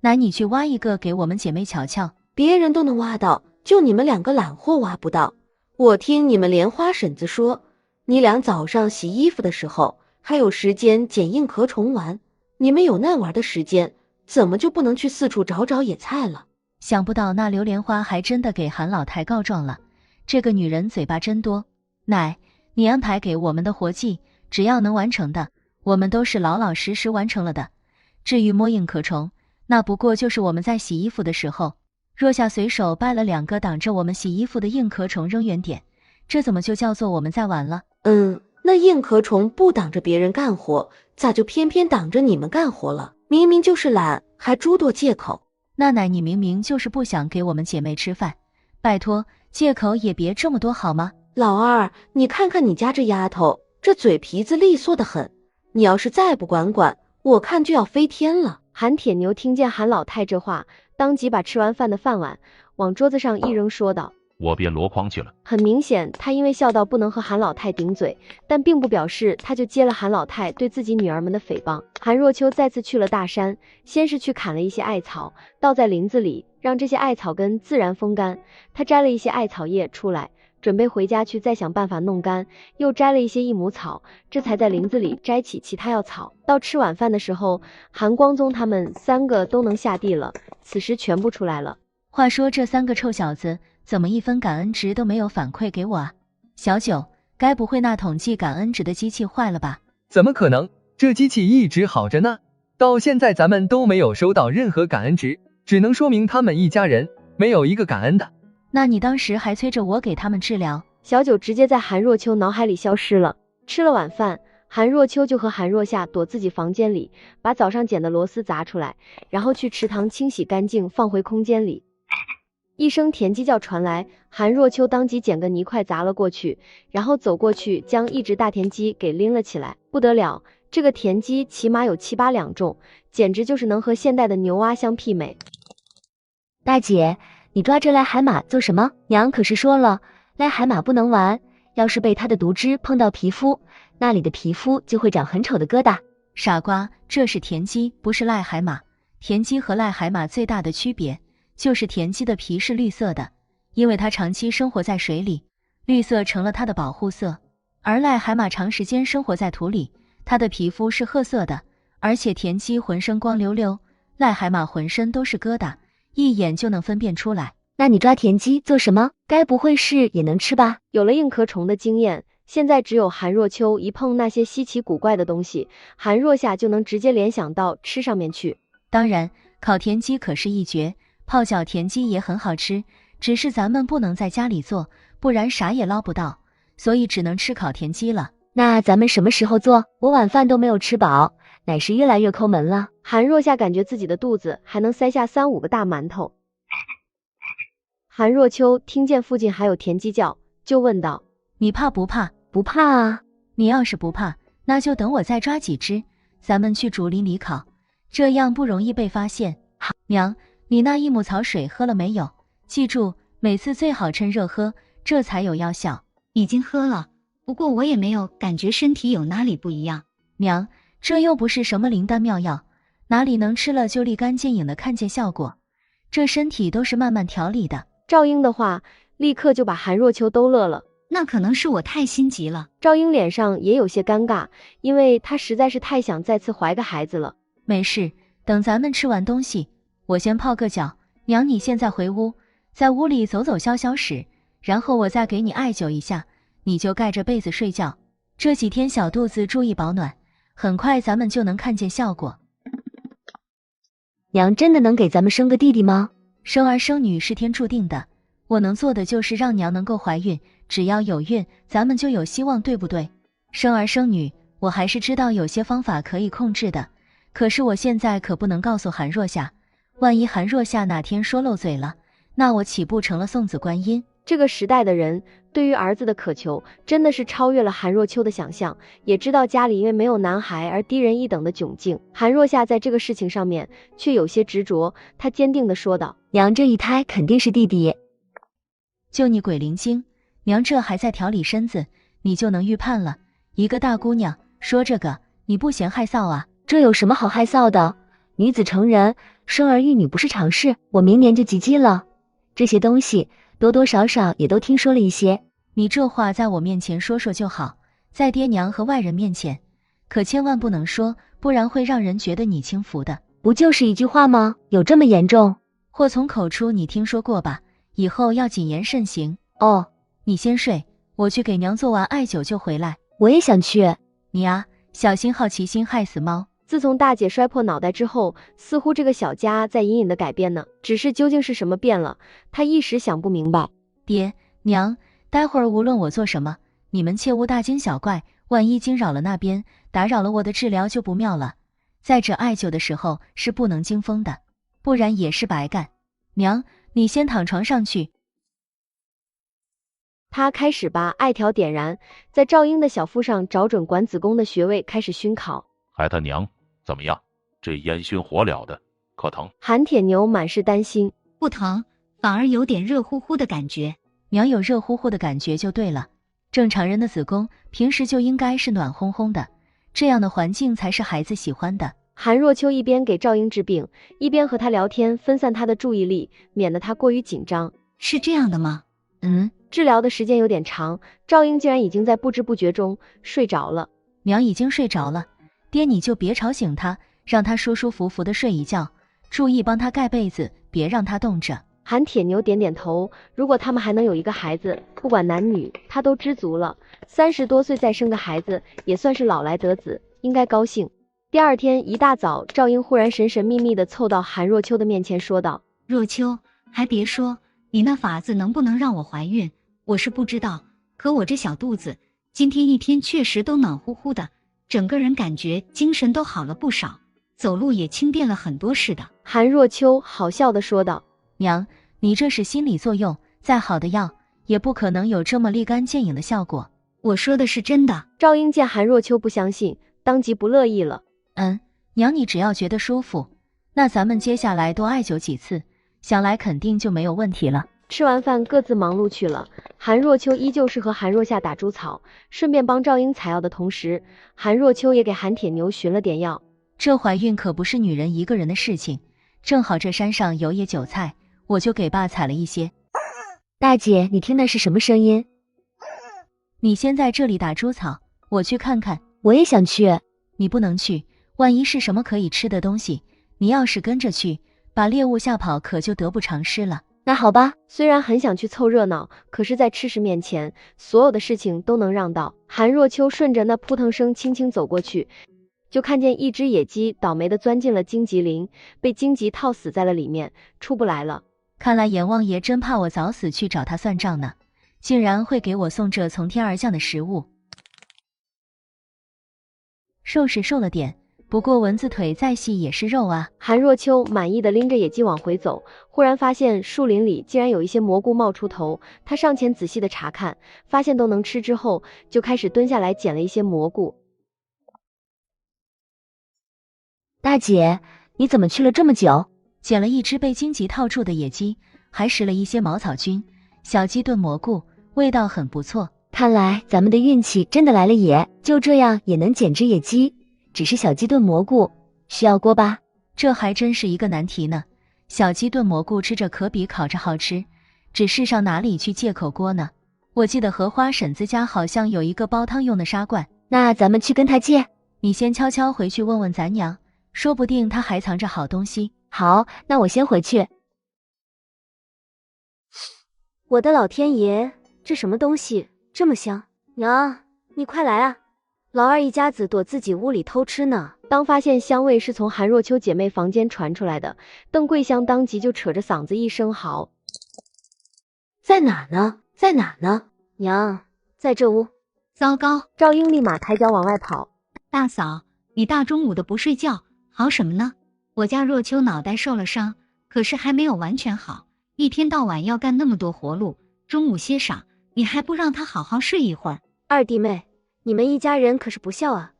奶，你去挖一个给我们姐妹瞧瞧。别人都能挖到，就你们2个懒货挖不到。我听你们莲花婶子说，你俩早上洗衣服的时候还有时间捡硬壳虫玩，你们有那玩的时间，怎么就不能去四处找找野菜了？想不到那刘莲花还真的给韩老太告状了，这个女人嘴巴真多。奶，你安排给我们的活计，只要能完成的，我们都是老老实实完成了的。至于摸硬壳虫，那不过就是我们在洗衣服的时候，若夏随手掰了2个挡着我们洗衣服的硬壳虫扔远点，这怎么就叫做我们在玩了？那硬壳虫不挡着别人干活，咋就偏偏挡着你们干活了？明明就是懒，还诸多借口。那奶，你明明就是不想给我们姐妹吃饭，拜托，借口也别这么多好吗？老二，你看看你家这丫头，这嘴皮子利索得很，你要是再不管管，我看就要飞天了。韩铁牛听见韩老太这话，当即把吃完饭的饭碗往桌子上一扔，说道：我编箩筐去了。很明显，他因为笑到不能和韩老太顶嘴，但并不表示他就接了韩老太对自己女儿们的诽谤。韩若秋再次去了大山，先是去砍了一些艾草，倒在林子里，让这些艾草根自然风干。他摘了一些艾草叶出来，准备回家去再想办法弄干，又摘了一些益母草，这才在林子里摘起其他药草。到吃晚饭的时候，韩光宗他们3个都能下地了，此时全部出来了。话说这3个臭小子怎么一分感恩值都没有反馈给我啊？小九，该不会那统计感恩值的机器坏了吧？怎么可能？这机器一直好着呢，到现在咱们都没有收到任何感恩值，只能说明他们一家人没有一个感恩的。那你当时还催着我给他们治疗。小九直接在韩若秋脑海里消失了。吃了晚饭，韩若秋就和韩若夏躲自己房间里，把早上捡的螺丝砸出来，然后去池塘清洗干净，放回空间里。一声田鸡叫传来，韩若秋当即捡个泥块砸了过去，然后走过去将一只大田鸡给拎了起来。不得了，这个田鸡起码有7、8两重，简直就是能和现代的牛蛙相媲美。大姐，你抓这癞海马做什么？娘可是说了，癞海马不能玩，要是被它的毒汁碰到皮肤，那里的皮肤就会长很丑的疙瘩。傻瓜，这是田鸡，不是癞海马。田鸡和癞海马最大的区别就是田鸡的皮是绿色的，因为它长期生活在水里，绿色成了它的保护色。而癞海马长时间生活在土里，它的皮肤是褐色的。而且田鸡浑身光溜溜，癞海马浑身都是疙瘩，一眼就能分辨出来。那你抓田鸡做什么？该不会是也能吃吧？有了硬壳虫的经验，现在只有韩若秋一碰那些稀奇古怪的东西，韩若夏就能直接联想到吃上面去。当然，烤田鸡可是一绝，泡脚田鸡也很好吃，只是咱们不能在家里做，不然啥也捞不到，所以只能吃烤田鸡了。那咱们什么时候做？我晚饭都没有吃饱，乃是越来越抠门了。韩若夏感觉自己的肚子还能塞下3、5个大馒头。韩若秋听见附近还有田鸡叫，就问道：你怕不怕？不怕啊。你要是不怕，那就等我再抓几只，咱们去竹林里烤，这样不容易被发现。好，娘，你那益母草水喝了没有？记住，每次最好趁热喝，这才有药效。已经喝了，不过我也没有感觉身体有哪里不一样。娘，这又不是什么灵丹妙药，哪里能吃了就立竿见影的看见效果？这身体都是慢慢调理的。赵英的话立刻就把韩若秋都乐了。那可能是我太心急了。赵英脸上也有些尴尬，因为她实在是太想再次怀个孩子了。没事，等咱们吃完东西，我先泡个脚。娘，你现在回屋，在屋里走走消消食，然后我再给你艾灸一下，你就盖着被子睡觉。这几天小肚子注意保暖，很快咱们就能看见效果。娘真的能给咱们生个弟弟吗？生儿生女是天注定的，我能做的就是让娘能够怀孕，只要有孕，咱们就有希望，对不对？生儿生女，我还是知道有些方法可以控制的，可是我现在可不能告诉韩若夏，万一韩若夏哪天说漏嘴了，那我岂不成了送子观音？这个时代的人对于儿子的渴求真的是超越了韩若秋的想象，也知道家里因为没有男孩而低人一等的窘境。韩若夏在这个事情上面却有些执着，她坚定地说道：娘，这一胎肯定是弟弟。就你鬼灵精，娘这还在调理身子，你就能预判了？一个大姑娘说这个，你不嫌害臊啊？这有什么好害臊的？女子成人，生儿育女不是常事，我明年就及笄了。这些东西多多少少也都听说了一些。你这话在我面前说说就好，在爹娘和外人面前可千万不能说，不然会让人觉得你轻浮的。不就是一句话吗？有这么严重？祸从口出，你听说过吧？以后要谨言慎行。哦，你先睡，我去给娘做完艾灸就回来。我也想去。你啊，小心好奇心害死猫。自从大姐摔破脑袋之后，似乎这个小家在隐隐的改变呢，只是究竟是什么变了，她一时想不明白。爹娘，待会儿无论我做什么，你们切勿大惊小怪，万一惊扰了那边，打扰了我的治疗就不妙了。再者，艾灸的时候是不能惊风的，不然也是白干。娘，你先躺床上去。他开始把艾条点燃，在赵英的小腹上找准管子宫的穴位，开始熏烤。孩他娘，怎么样？这烟熏火燎的，可疼？韩铁牛满是担心。不疼，反而有点热乎乎的感觉。娘有热乎乎的感觉就对了，正常人的子宫平时就应该是暖烘烘的，这样的环境才是孩子喜欢的。韩若秋一边给赵英治病，一边和他聊天，分散他的注意力，免得他过于紧张。是这样的吗？治疗的时间有点长，赵英竟然已经在不知不觉中睡着了。娘已经睡着了，爹你就别吵醒他，让他舒舒服服的睡一觉，注意帮他盖被子，别让他冻着。韩铁牛点点头，如果他们还能有一个孩子，不管男女，他都知足了。30多岁再生个孩子，也算是老来得子，应该高兴。第二天一大早，赵英忽然神神秘秘地凑到韩若秋的面前说道：若秋，还别说，你那法子能不能让我怀孕，我是不知道，可我这小肚子今天一天确实都暖乎乎的，整个人感觉精神都好了不少，走路也轻便了很多似的。韩若秋好笑地说道：娘，你这是心理作用，再好的药也不可能有这么立竿见影的效果。我说的是真的。赵英见韩若秋不相信，当即不乐意了。娘你只要觉得舒服，那咱们接下来多艾灸几次，想来肯定就没有问题了。吃完饭各自忙碌去了。韩若秋依旧是和韩若夏打猪草，顺便帮赵英采药的同时，韩若秋也给韩铁牛寻了点药。这怀孕可不是女人一个人的事情，正好这山上有野韭菜，我就给爸采了一些。大姐，你听那是什么声音？你先在这里打猪草，我去看看。我也想去。你不能去，万一是什么可以吃的东西，你要是跟着去，把猎物吓跑，可就得不偿失了。那好吧，虽然很想去凑热闹，可是在吃食面前，所有的事情都能让道。韩若秋顺着那扑腾声轻轻走过去，就看见一只野鸡倒霉的钻进了荆棘林，被荆棘套死在了里面，出不来了。看来阎王爷真怕我早死去找他算账呢，竟然会给我送这从天而降的食物。瘦是瘦了点，不过蚊子腿再细也是肉啊。韩若秋满意的拎着野鸡往回走，忽然发现树林里竟然有一些蘑菇冒出头，他上前仔细的查看，发现都能吃之后，就开始蹲下来捡了一些蘑菇。大姐，你怎么去了这么久？捡了一只被荆棘套住的野鸡，还拾了一些茅草菌，小鸡炖蘑菇，味道很不错。看来咱们的运气真的来了也，就这样也能捡只野鸡，只是小鸡炖蘑菇，需要锅吧？这还真是一个难题呢。小鸡炖蘑菇吃着可比烤着好吃，只是上哪里去借口锅呢？我记得荷花婶子家好像有一个煲汤用的砂罐，那咱们去跟她借。你先悄悄回去问问咱娘，说不定她还藏着好东西。好，那我先回去。我的老天爷，这什么东西这么香？娘，你快来啊！老二一家子躲自己屋里偷吃呢。当发现香味是从韩若秋姐妹房间传出来的，邓桂香当即就扯着嗓子一声嚎：在哪呢？在哪呢？娘，在这屋。糟糕！赵英立马抬脚往外跑。大嫂，你大中午的不睡觉，嚎什么呢？我家若秋脑袋受了伤，可是还没有完全好，一天到晚要干那么多活路，中午歇晌，你还不让他好好睡一会儿。二弟妹，你们一家人可是不孝啊，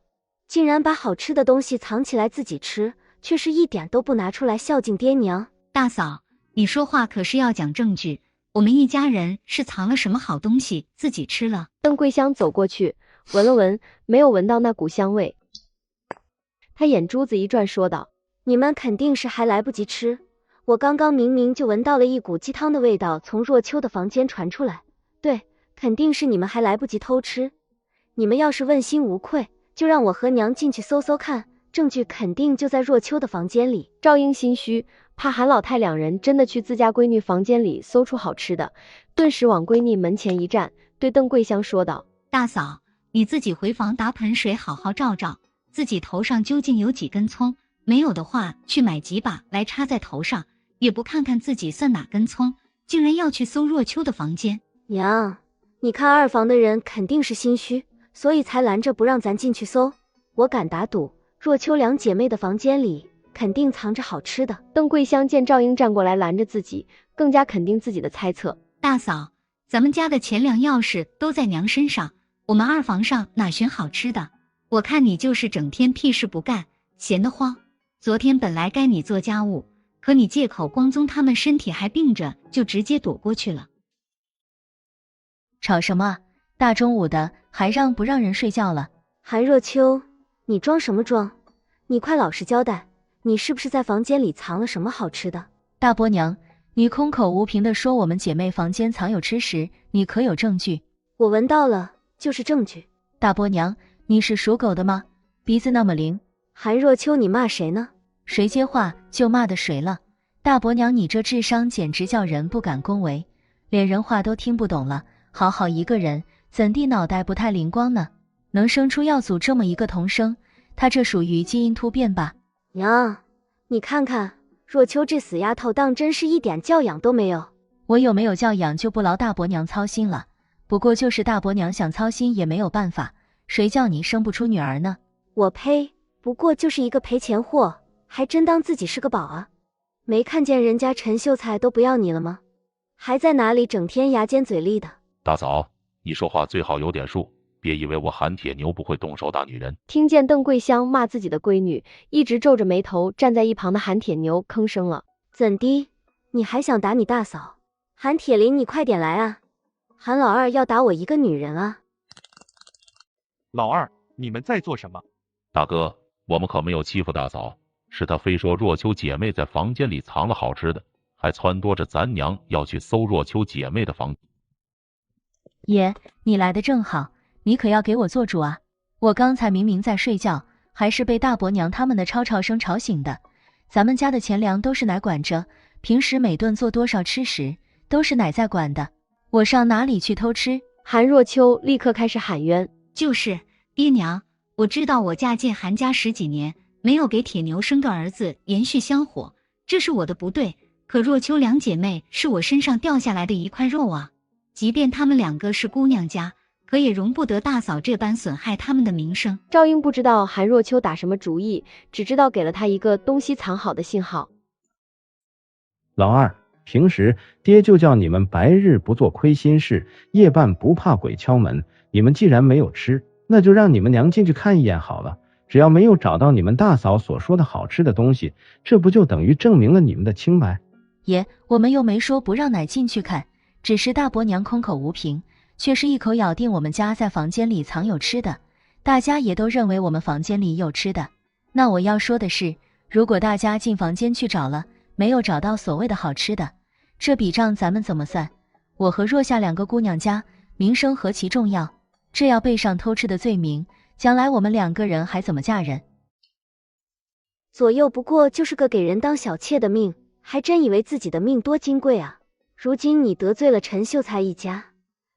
竟然把好吃的东西藏起来自己吃，却是一点都不拿出来孝敬爹娘。大嫂，你说话可是要讲证据，我们一家人是藏了什么好东西自己吃了？邓桂香走过去闻了闻，没有闻到那股香味，她眼珠子一转说道：你们肯定是还来不及吃，我刚刚明明就闻到了一股鸡汤的味道从若秋的房间传出来，对，肯定是你们还来不及偷吃。你们要是问心无愧，就让我和娘进去搜搜看，证据肯定就在若秋的房间里。赵英心虚，怕韩老太两人真的去自家闺女房间里搜出好吃的，顿时往闺女门前一站，对邓桂香说道：大嫂，你自己回房打盆水好好照照，自己头上究竟有几根葱，没有的话去买几把来插在头上，也不看看自己算哪根葱，竟然要去搜若秋的房间。娘，你看二房的人肯定是心虚，所以才拦着不让咱进去搜。我敢打赌，若秋两姐妹的房间里肯定藏着好吃的。邓桂香见赵英站过来拦着自己，更加肯定自己的猜测。大嫂，咱们家的钱粮钥匙都在娘身上，我们二房上哪寻好吃的？我看你就是整天屁事不干，闲得慌。昨天本来该你做家务，可你借口光宗他们身体还病着，就直接躲过去了。吵什么啊？大中午的还让不让人睡觉了？韩若秋，你装什么装？你快老实交代，你是不是在房间里藏了什么好吃的？大伯娘，你空口无凭的说我们姐妹房间藏有吃食，你可有证据？我闻到了，就是证据。大伯娘，你是属狗的吗？鼻子那么灵。韩若秋，你骂谁呢？谁接话就骂的谁了。大伯娘，你这智商简直叫人不敢恭维，连人话都听不懂了。好好一个人，怎地脑袋不太灵光呢？能生出耀祖这么一个童生，他这属于基因突变吧？娘，你看看若秋这死丫头，当真是一点教养都没有。我有没有教养就不劳大伯娘操心了，不过就是大伯娘想操心也没有办法，谁叫你生不出女儿呢？我呸，不过就是一个赔钱货，还真当自己是个宝啊？没看见人家陈秀才都不要你了吗？还在哪里整天牙尖嘴利的？大嫂，你说话最好有点数，别以为我韩铁牛不会动手打女人。听见邓桂香骂自己的闺女，一直皱着眉头站在一旁的韩铁牛吭声了：怎的？你还想打你大嫂？韩铁林，你快点来啊！韩老二要打我一个女人啊！老二，你们在做什么？大哥，我们可没有欺负大嫂，是她非说若秋姐妹在房间里藏了好吃的，还撺掇着咱娘要去搜若秋姐妹的房。爷，你来的正好，你可要给我做主啊！我刚才明明在睡觉，还是被大伯娘他们的吵吵声吵醒的。咱们家的钱粮都是奶管着，平时每顿做多少吃食，都是奶在管的，我上哪里去偷吃？韩若秋立刻开始喊冤，就是爹娘，我知道我嫁进韩家10几年，没有给铁牛生个儿子延续香火，这是我的不对。可若秋两姐妹是我身上掉下来的一块肉啊，即便她们2个是姑娘家，可也容不得大嫂这般损害他们的名声。赵英不知道韩若秋打什么主意，只知道给了他一个东西藏好的信号。老二，平时爹就叫你们白日不做亏心事，夜半不怕鬼敲门。你们既然没有吃，那就让你们娘进去看一眼好了。只要没有找到你们大嫂所说的好吃的东西，这不就等于证明了你们的清白？爷，我们又没说不让奶进去看，只是大伯娘空口无凭，却是一口咬定我们家在房间里藏有吃的，大家也都认为我们房间里有吃的。那我要说的是，如果大家进房间去找了，没有找到所谓的好吃的，这笔账咱们怎么算？我和若夏2个姑娘家名声何其重要，这要背上偷吃的罪名，将来我们2个人还怎么嫁人？左右不过就是个给人当小妾的命，还真以为自己的命多金贵啊！如今你得罪了陈秀才一家，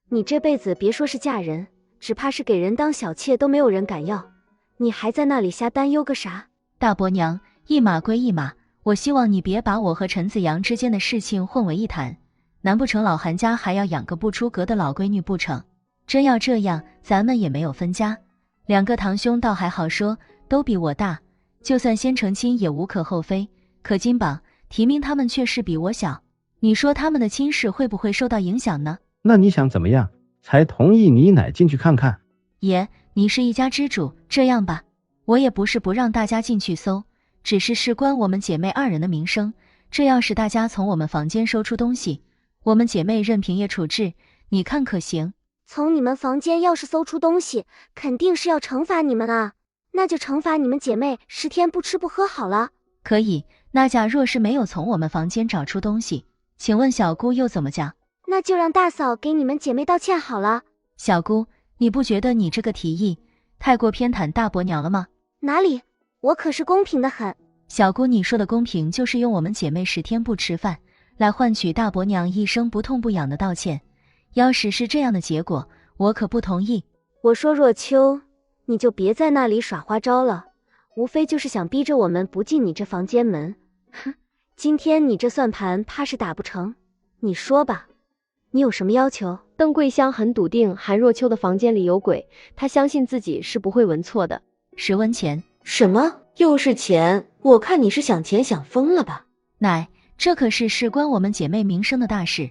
你这辈子别说是嫁人，只怕是给人当小妾都没有人敢要。你还在那里瞎担忧个啥？大伯娘，一码归一码，我希望你别把我和陈子阳之间的事情混为一谈。难不成老韩家还要养个不出阁的老闺女不成？真要这样，咱们也没有分家。2个堂兄倒还好说，都比我大，就算先成亲也无可厚非。可金榜题名他们却是比我小，你说他们的亲事会不会受到影响呢？那你想怎么样才同意你奶进去看看？爷，你是一家之主，这样吧，我也不是不让大家进去搜，只是事关我们姐妹2人的名声，这要是大家从我们房间搜出东西，我们姐妹任凭爷处置，你看可行？从你们房间要是搜出东西，肯定是要惩罚你们啊，那就惩罚你们姐妹10天不吃不喝好了。可以，那假若是没有从我们房间找出东西，请问小姑又怎么讲？那就让大嫂给你们姐妹道歉好了。小姑，你不觉得你这个提议太过偏袒大伯娘了吗？哪里，我可是公平的很。小姑，你说的公平就是用我们姐妹10天不吃饭来换取大伯娘一生不痛不痒的道歉，要是是这样的结果，我可不同意。我说若秋，你就别在那里耍花招了，无非就是想逼着我们不进你这房间门。哼，今天你这算盘怕是打不成。你说吧，你有什么要求？邓桂香很笃定韩若秋的房间里有鬼，她相信自己是不会闻错的。10文钱。什么？又是钱？我看你是想钱想疯了吧？奶，这可是事关我们姐妹名声的大事，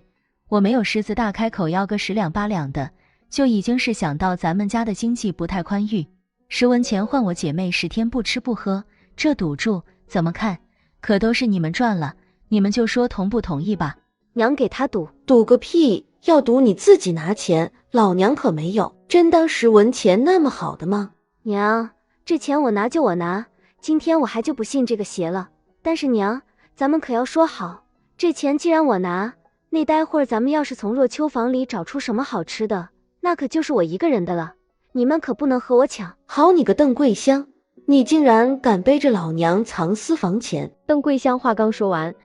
我没有狮子大开口要个10两8两的，就已经是想到咱们家的经济不太宽裕，10文钱换我姐妹10天不吃不喝，这赌注怎么看？可都是你们赚了，你们就说同不同意吧。娘给他赌，赌个屁！要赌你自己拿钱，老娘可没有。真当10文钱那么好的吗？娘，这钱我拿就我拿，今天我还就不信这个邪了。但是娘，咱们可要说好，这钱既然我拿，那待会儿咱们要是从若秋房里找出什么好吃的，那可就是我一个人的了，你们可不能和我抢。好你个邓桂香，你竟然敢背着老娘藏私房钱！邓桂香话刚说完，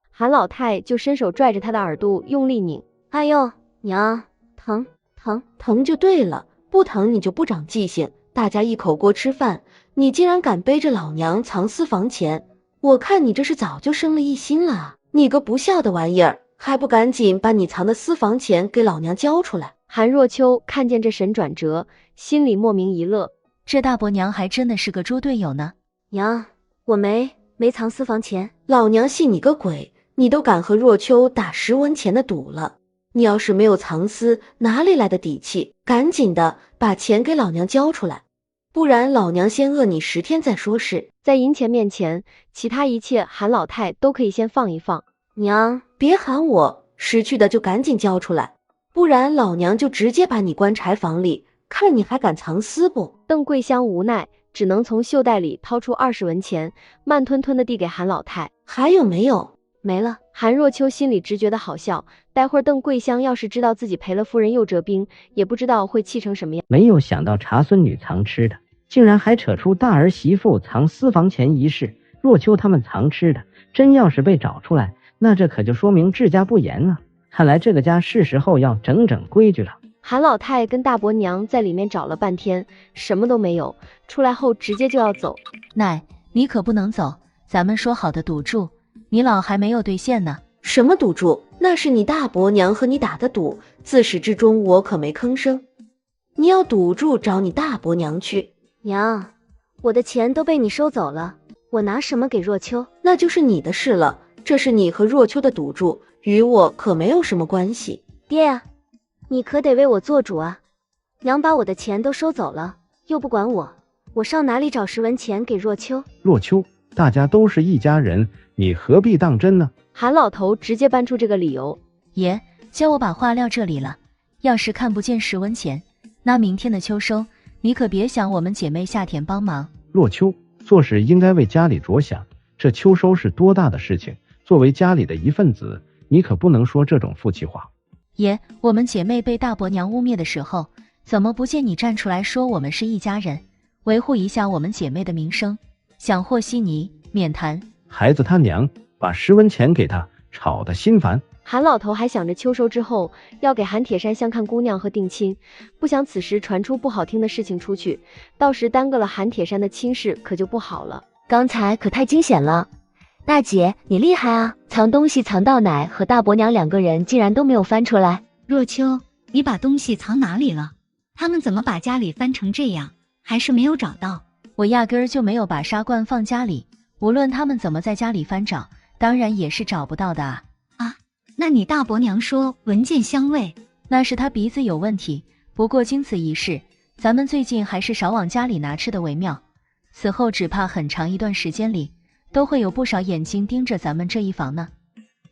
韩老太就伸手拽着她的耳朵用力拧。哎呦，娘，疼疼疼就对了，不疼你就不长记性。大家一口锅吃饭，你竟然敢背着老娘藏私房钱，我看你这是早就生了异心了啊！你个不孝的玩意儿，还不赶紧把你藏的私房钱给老娘交出来！韩若秋看见这神转折，心里莫名一乐，这大伯娘还真的是个猪队友呢。娘，我没藏私房钱。老娘信你个鬼，你都敢和若秋打10文钱的赌了，你要是没有藏私，哪里来的底气？赶紧的把钱给老娘交出来，不然老娘先饿你10天再说事。在银钱面前，其他一切韩老太都可以先放一放。娘，别喊我，识趣的就赶紧交出来，不然老娘就直接把你关柴房里，看你还敢藏私不？邓桂香无奈，只能从袖袋里掏出20文钱，慢吞吞的递给韩老太。还有没有？没了。韩若秋心里直觉得好笑，待会儿邓桂香要是知道自己赔了夫人又折兵，也不知道会气成什么样。没有想到茶孙女藏吃的，竟然还扯出大儿媳妇藏私房钱一事。若秋他们藏吃的，真要是被找出来，那这可就说明治家不严啊！看来这个家是时候要整整规矩了。韩老太跟大伯娘在里面找了半天，什么都没有，出来后直接就要走。奶，你可不能走，咱们说好的赌注，你老还没有兑现呢。什么赌注？那是你大伯娘和你打的赌，自始至终我可没吭声。你要赌注找你大伯娘去。娘，我的钱都被你收走了，我拿什么给若秋？那就是你的事了，这是你和若秋的赌注，与我可没有什么关系。爹呀，你可得为我做主啊！娘把我的钱都收走了，又不管我，我上哪里找10文钱给若秋？若秋，大家都是一家人，你何必当真呢？韩老头直接搬出这个理由。爷，叫我把话撂这里了，要是看不见10文钱，那明天的秋收，你可别想我们姐妹下田帮忙。若秋，做事应该为家里着想，这秋收是多大的事情，作为家里的一份子，你可不能说这种负气话。爷，我们姐妹被大伯娘污蔑的时候，怎么不见你站出来说我们是一家人，维护一下我们姐妹的名声？想和稀泥，免谈。孩子他娘把10文钱给他，吵得心烦。韩老头还想着秋收之后要给韩铁山相看姑娘和定亲，不想此时传出不好听的事情出去，到时耽搁了韩铁山的亲事可就不好了。刚才可太惊险了，大姐你厉害啊，藏东西藏到奶和大伯娘2个人竟然都没有翻出来。若秋，你把东西藏哪里了？他们怎么把家里翻成这样，还是没有找到？我压根儿就没有把砂罐放家里，无论他们怎么在家里翻找，当然也是找不到的啊。那你大伯娘说闻见香味，那是她鼻子有问题。不过经此一事，咱们最近还是少往家里拿吃的为妙。此后只怕很长一段时间里，都会有不少眼睛盯着咱们这一房呢。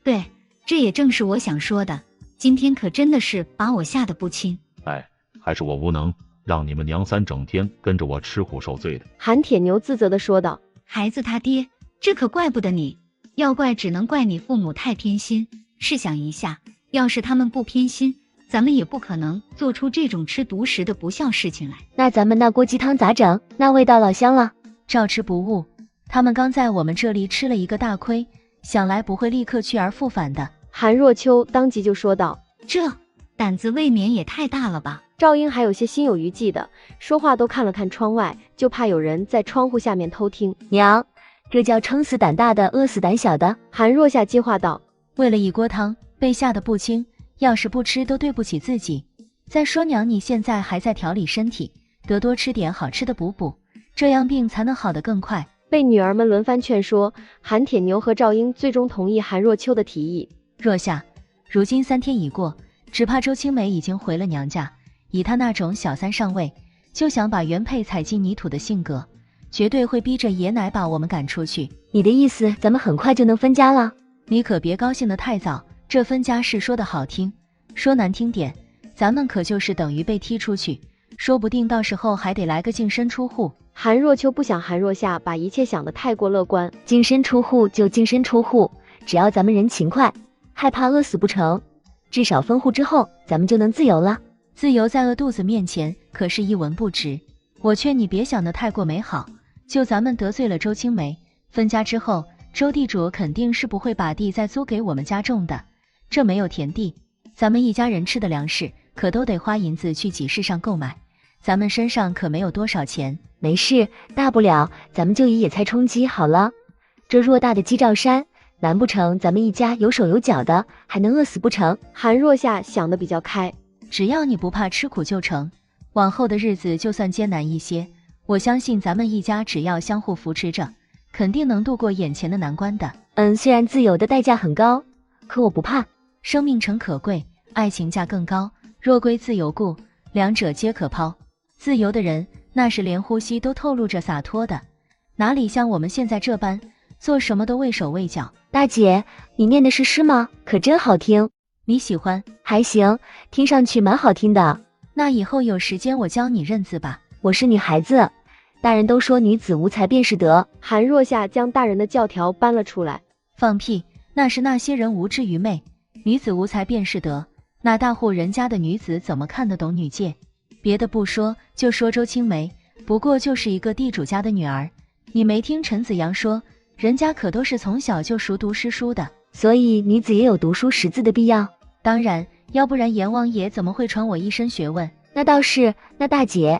对，这也正是我想说的。今天可真的是把我吓得不轻。哎，还是我无能，让你们娘3整天跟着我吃苦受罪的。韩铁牛自责地说道。孩子他爹，这可怪不得你，要怪只能怪你父母太偏心。试想一下，要是他们不偏心，咱们也不可能做出这种吃独食的不孝事情来。那咱们那锅鸡汤咋整？那味道老香了。照吃不误，他们刚在我们这里吃了一个大亏，想来不会立刻去而复返的。韩若秋当即就说道。这胆子未免也太大了吧。赵英还有些心有余悸的，说话都看了看窗外，就怕有人在窗户下面偷听。娘，这叫撑死胆大的，饿死胆小的。韩若夏接话道。为了一锅汤被吓得不轻，要是不吃都对不起自己。再说娘你现在还在调理身体，得多吃点好吃的补补，这样病才能好得更快。被女儿们轮番劝说，韩铁牛和赵英最终同意韩若秋的提议。若夏，如今3天已过，只怕周青梅已经回了娘家，以她那种小三上位，就想把原配踩进泥土的性格，绝对会逼着爷奶把我们赶出去。你的意思咱们很快就能分家了？你可别高兴得太早，这分家是说的好听，说难听点，咱们可就是等于被踢出去，说不定到时候还得来个净身出户。韩若秋不想韩若夏把一切想得太过乐观，净身出户就净身出户，只要咱们人勤快，害怕饿死不成？至少分户之后，咱们就能自由了。自由在饿肚子面前可是一文不值。我劝你别想得太过美好，就咱们得罪了周青梅，分家之后周地主肯定是不会把地再租给我们家种的，这没有田地，咱们一家人吃的粮食可都得花银子去集市上购买，咱们身上可没有多少钱。没事，大不了咱们就以野菜充饥好了。这偌大的鸡罩山，难不成咱们一家有手有脚的还能饿死不成？韩若夏想得比较开，只要你不怕吃苦就成，往后的日子就算艰难一些，我相信咱们一家只要相互扶持着，肯定能度过眼前的难关的。虽然自由的代价很高，可我不怕。生命诚可贵，爱情价更高，若归自由故，两者皆可抛。自由的人那是连呼吸都透露着洒脱的，哪里像我们现在这般做什么都畏手畏脚。大姐，你念的是诗吗？可真好听。你喜欢？还行，听上去蛮好听的。那以后有时间我教你认字吧。我是女孩子，大人都说女子无才便是德。韩若夏将大人的教条搬了出来。放屁，那是那些人无知愚昧。女子无才便是德，那大户人家的女子怎么看得懂女诫？别的不说，就说周青梅，不过就是一个地主家的女儿。你没听陈子阳说，人家可都是从小就熟读诗书的，所以女子也有读书识字的必要。当然，要不然阎王爷怎么会传我一身学问？那倒是。那大姐，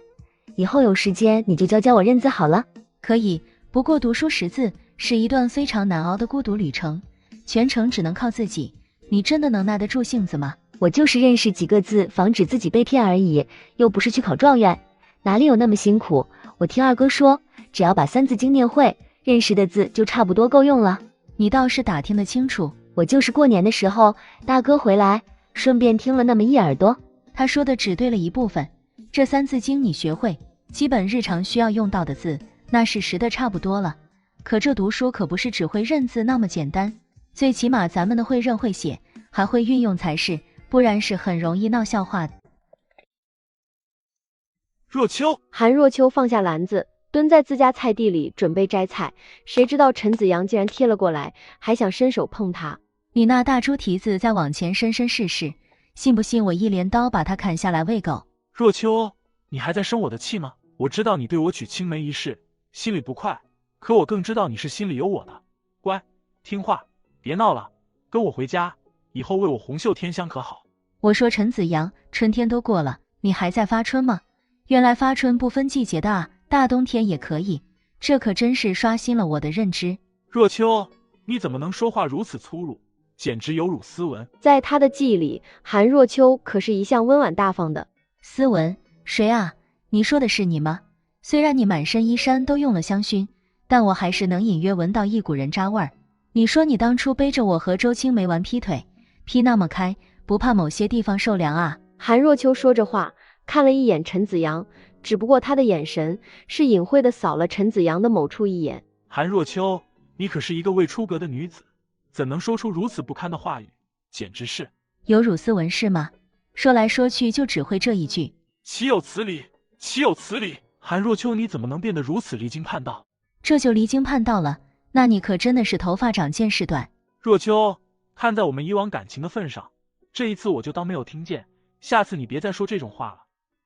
以后有时间你就教我认字好了。可以，不过读书识字是一段非常难熬的孤独旅程，全程只能靠自己。你真的能耐得住性子吗？我就是认识几个字，防止自己被骗而已，又不是去考状元，哪里有那么辛苦？我听二哥说，只要把三字经念会，认识的字就差不多够用了。你倒是打听得清楚。我就是过年的时候，大哥回来，顺便听了那么一耳朵。他说的只对了一部分，这三字经你学会，基本日常需要用到的字，那是识的差不多了。可这读书可不是只会认字那么简单，最起码咱们的会认会写，还会运用才是，不然是很容易闹笑话的。若秋，韩若秋放下篮子，蹲在自家菜地里准备摘菜，谁知道陈子阳竟然贴了过来，还想伸手碰他。你那大猪蹄子再往前伸伸试试，信不信我一镰刀把它砍下来喂狗？若秋，你还在生我的气吗？我知道你对我娶青梅一事心里不快，可我更知道你是心里有我的。乖，听话，别闹了，跟我回家，以后为我红袖添香可好？我说陈子阳，春天都过了，你还在发春吗？原来发春不分季节的啊，大冬天也可以，这可真是刷新了我的认知。若秋，你怎么能说话如此粗鲁，简直有辱斯文。在他的记忆里，韩若秋可是一向温婉大方的。斯文？谁啊？你说的是你吗？虽然你满身衣衫都用了香薰，但我还是能隐约闻到一股人渣味儿。你说你当初背着我和周青梅玩劈腿，劈那么开，不怕某些地方受凉啊？韩若秋说着话，看了一眼陈子阳，只不过他的眼神是隐晦的扫了陈子阳的某处一眼。韩若秋，你可是一个未出阁的女子，怎能说出如此不堪的话语？简直是有辱斯文是吗？说来说去就只会这一句，岂有此理，岂有此理！韩若秋，你怎么能变得如此离经叛道？这就离经叛道了，那你可真的是头发长见识短。若秋，看在我们以往感情的份上，这一次我就当没有听见，下次你别再说这种话了，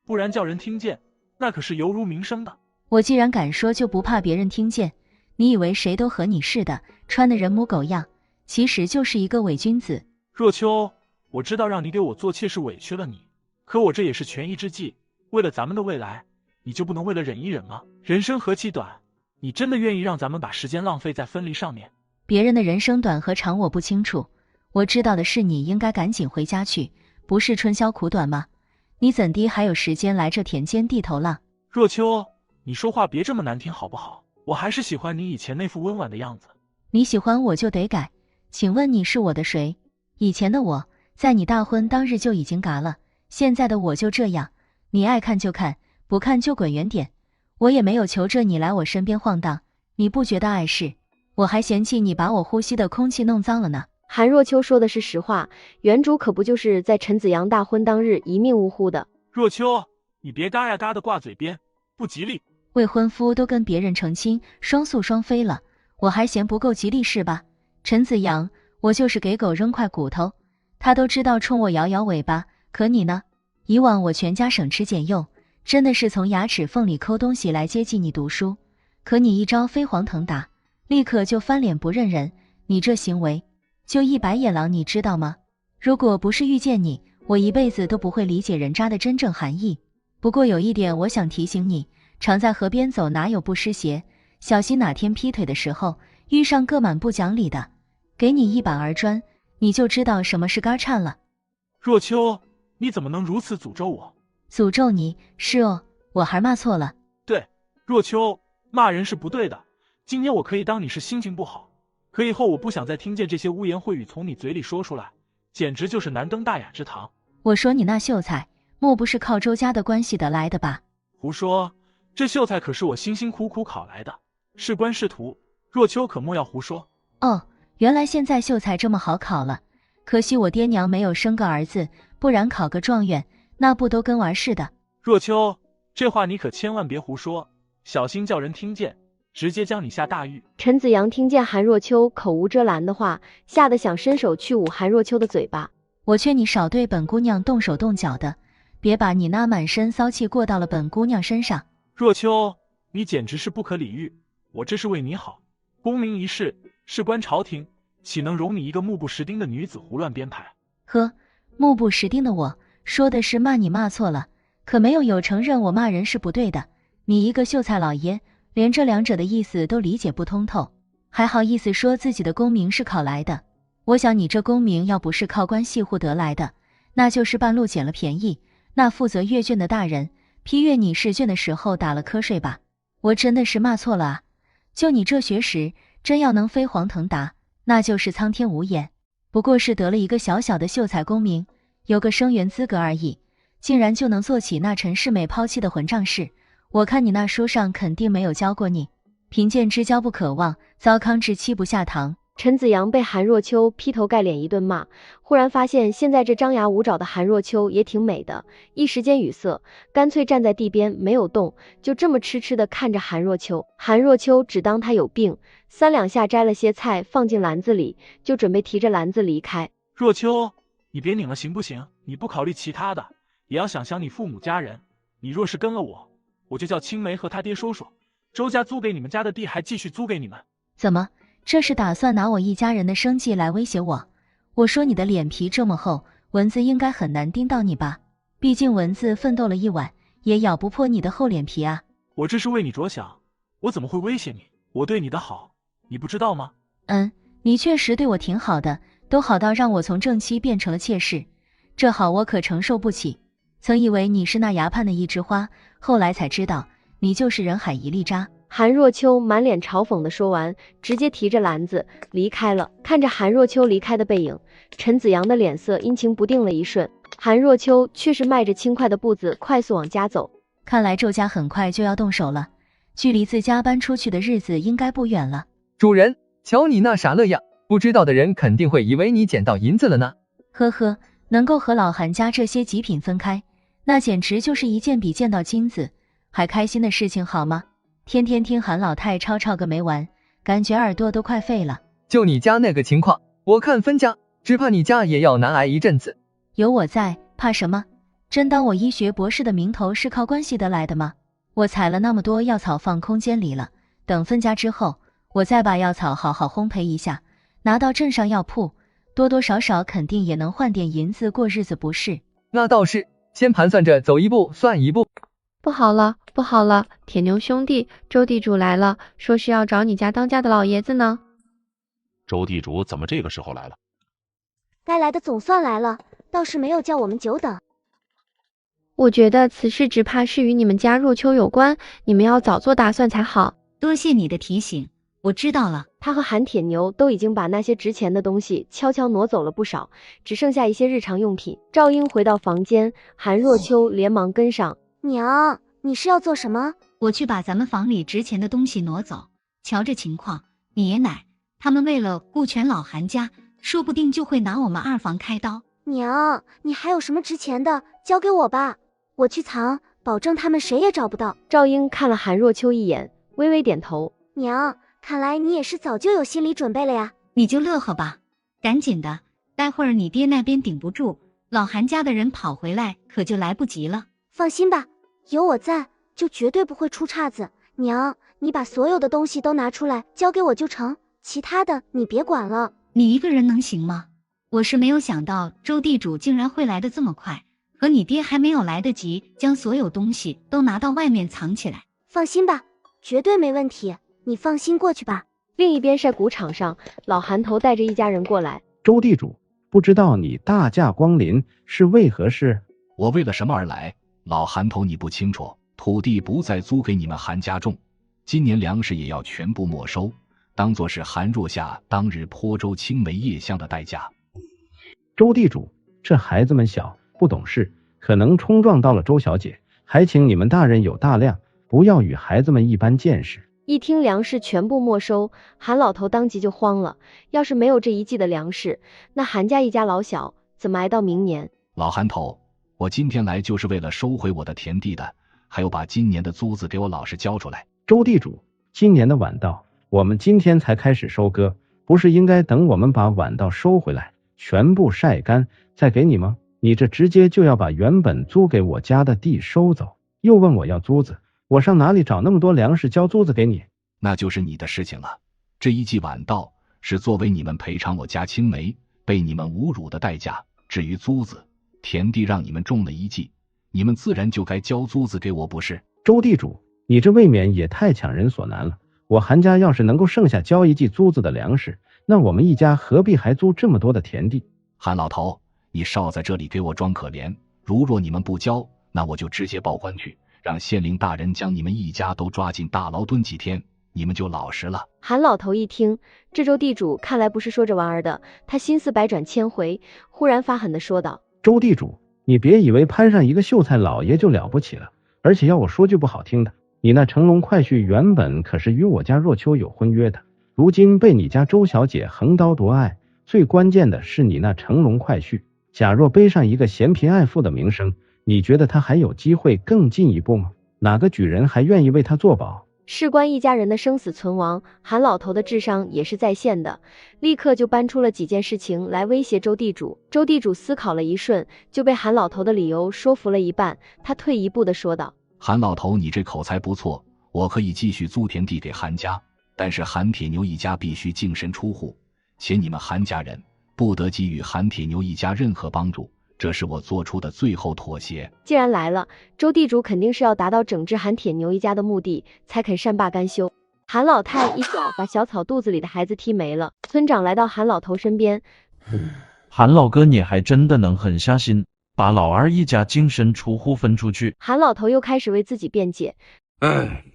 不然叫人听见，那可是犹如鸣声的。我既然敢说，就不怕别人听见。你以为谁都和你似的，穿的人模狗样，其实就是一个伪君子。若秋，我知道让你给我做妾是委屈了你，可我这也是权宜之计，为了咱们的未来，你就不能为了忍一忍吗？人生何其短，你真的愿意让咱们把时间浪费在分离上面？别人的人生短和长我不清楚，我知道的是你应该赶紧回家去，不是春宵苦短吗？你怎地还有时间来这田间地头浪？若秋，你说话别这么难听好不好？我还是喜欢你以前那副温婉的样子。你喜欢我就得改，请问你是我的谁？以前的我在你大婚当日就已经嘎了，现在的我就这样，你爱看就看，不看就滚远点。我也没有求着你来我身边晃荡，你不觉得碍事？我还嫌弃你把我呼吸的空气弄脏了呢。韩若秋说的是实话，原主可不就是在陈子阳大婚当日一命呜呼的。若秋，你别嘎呀嘎的挂嘴边，不吉利。未婚夫都跟别人成亲，双宿双飞了，我还嫌不够吉利是吧？陈子阳，我就是给狗扔块骨头，他都知道冲我摇摇尾巴，可你呢？以往我全家省吃俭用，真的是从牙齿缝里抠东西来接济你读书，可你一招飞黄腾达，立刻就翻脸不认人，你这行为就一白眼狼，你知道吗？如果不是遇见你，我一辈子都不会理解人渣的真正含义。不过有一点我想提醒你，常在河边走哪有不湿鞋，小心哪天劈腿的时候遇上个蛮不讲理的，给你一板而砖，你就知道什么是肝颤了。若秋，你怎么能如此诅咒我？诅咒你？是哦，我还骂错了。对，若秋，骂人是不对的。今天我可以当你是心情不好，可以后我不想再听见这些污言秽语从你嘴里说出来，简直就是难登大雅之堂。我说你那秀才，莫不是靠周家的关系得来的吧？胡说，这秀才可是我辛辛苦苦考来的，是官是徒，若秋可莫要胡说。哦，原来现在秀才这么好考了，可惜我爹娘没有生个儿子，不然考个状元，那不都跟玩似的。若秋，这话你可千万别胡说，小心叫人听见，直接将你下大狱。陈子阳听见韩若秋口无遮拦的话，吓得想伸手去捂韩若秋的嘴巴。我劝你少对本姑娘动手动脚的，别把你那满身骚气过到了本姑娘身上。若秋，你简直是不可理喻，我这是为你好，功名一世，事关朝廷，岂能容你一个目不识丁的女子胡乱编排？呵，目不识丁的我，说的是骂你骂错了，可没有承认我骂人是不对的。你一个秀才老爷，连这两者的意思都理解不通透，还好意思说自己的功名是考来的。我想你这功名要不是靠关系户得来的，那就是半路捡了便宜。那负责阅卷的大人批阅你试卷的时候打了瞌睡吧？我真的是骂错了啊！就你这学识，真要能飞黄腾达，那就是苍天无眼。不过是得了一个小小的秀才功名，有个生源资格而已，竟然就能做起那陈世美抛弃的混账事。我看你那书上肯定没有教过你，贫贱之交不可忘，糟糠之妻不下堂。陈子阳被韩若秋劈头盖脸一顿骂，忽然发现现在这张牙舞爪的韩若秋也挺美的，一时间语塞，干脆站在地边没有动，就这么痴痴地看着韩若秋。韩若秋只当他有病，三两下摘了些菜放进篮子里，就准备提着篮子离开。若秋，你别拧了行不行？你不考虑其他的，也要想想你父母家人。你若是跟了我就叫青梅和他爹说说，周家租给你们家的地还继续租给你们。怎么？这是打算拿我一家人的生计来威胁我？我说你的脸皮这么厚，蚊子应该很难叮到你吧？毕竟蚊子奋斗了一晚，也咬不破你的厚脸皮啊！我这是为你着想，我怎么会威胁你？我对你的好，你不知道吗？你确实对我挺好的，都好到让我从正妻变成了妾室，这好我可承受不起。曾以为你是那崖畔的一枝花，后来才知道你就是人海一粒渣。韩若秋满脸嘲讽的说完，直接提着篮子离开了。看着韩若秋离开的背影，陈子阳的脸色阴晴不定了一瞬。韩若秋却是迈着轻快的步子快速往家走。看来周家很快就要动手了，距离自家搬出去的日子应该不远了。主人，瞧你那傻乐样，不知道的人肯定会以为你捡到银子了呢。呵呵，能够和老韩家这些极品分开，那简直就是一件比见到金子还开心的事情好吗？天天听韩老太吵个没完，感觉耳朵都快废了。就你家那个情况，我看分家，只怕你家也要难挨一阵子。有我在，怕什么？真当我医学博士的名头是靠关系得来的吗？我采了那么多药草放空间里了，等分家之后，我再把药草好好烘焙一下，拿到镇上药铺，多多少少肯定也能换点银子过日子不是？那倒是，先盘算着走一步算一步。不好了，不好了，铁牛兄弟，周地主来了，说是要找你家当家的老爷子呢。周地主怎么这个时候来了？该来的总算来了，倒是没有叫我们久等。我觉得此事只怕是与你们家若秋有关，你们要早做打算才好。多谢你的提醒，我知道了。他和韩铁牛都已经把那些值钱的东西悄悄挪走了不少，只剩下一些日常用品。赵英回到房间，韩若秋连忙跟上。娘，你是要做什么？我去把咱们房里值钱的东西挪走。瞧这情况，你爷奶他们为了顾全老韩家，说不定就会拿我们二房开刀。娘，你还有什么值钱的，交给我吧，我去藏，保证他们谁也找不到。赵英看了韩若秋一眼，微微点头。娘，看来你也是早就有心理准备了呀。你就乐呵吧，赶紧的，待会儿你爹那边顶不住，老韩家的人跑回来可就来不及了。放心吧，有我在，就绝对不会出岔子。娘，你把所有的东西都拿出来，交给我就成，其他的你别管了。你一个人能行吗？我是没有想到周地主竟然会来得这么快，和你爹还没有来得及将所有东西都拿到外面藏起来。放心吧，绝对没问题，你放心过去吧。另一边晒谷场上，老韩头带着一家人过来。周地主，不知道你大驾光临是为何事？我为了什么而来？老韩头你不清楚，土地不再租给你们韩家种，今年粮食也要全部没收，当作是韩若夏当日坡州青梅叶香的代价。周地主，这孩子们小，不懂事，可能冲撞到了周小姐，还请你们大人有大量，不要与孩子们一般见识。一听粮食全部没收，韩老头当即就慌了。要是没有这一季的粮食，那韩家一家老小怎么挨到明年？老韩头，我今天来就是为了收回我的田地的，还有把今年的租子给我老实交出来。周地主，今年的晚稻我们今天才开始收割，不是应该等我们把晚稻收回来，全部晒干再给你吗？你这直接就要把原本租给我家的地收走，又问我要租子，我上哪里找那么多粮食交租子给你？那就是你的事情了。这一季晚稻是作为你们赔偿我家青梅被你们侮辱的代价，至于租子，田地让你们种了一季，你们自然就该交租子给我，不是？周地主，你这未免也太强人所难了。我韩家要是能够剩下交一季租子的粮食，那我们一家何必还租这么多的田地？韩老头，你少在这里给我装可怜，如若你们不交，那我就直接报官去，让县令大人将你们一家都抓进大牢蹲几天，你们就老实了。韩老头一听，这周地主看来不是说着玩儿的，他心思百转千回，忽然发狠地说道：周地主，你别以为攀上一个秀才老爷就了不起了，而且要我说句不好听的，你那乘龙快婿原本可是与我家若秋有婚约的，如今被你家周小姐横刀夺爱，最关键的是你那乘龙快婿假若背上一个嫌贫爱富的名声，你觉得他还有机会更进一步吗？哪个举人还愿意为他作保？事关一家人的生死存亡，韩老头的智商也是在线的，立刻就搬出了几件事情来威胁周地主。周地主思考了一瞬，就被韩老头的理由说服了一半，他退一步的说道：韩老头，你这口才不错，我可以继续租田地给韩家，但是韩铁牛一家必须净身出户，且你们韩家人不得给予韩铁牛一家任何帮助，这是我做出的最后妥协。既然来了，周地主肯定是要达到整治韩铁牛一家的目的，才肯善罢甘休。韩老太一脚把小草肚子里的孩子踢没了。村长来到韩老头身边，韩老哥，你还真的能狠下心，把老二一家净身出户分出去。韩老头又开始为自己辩解。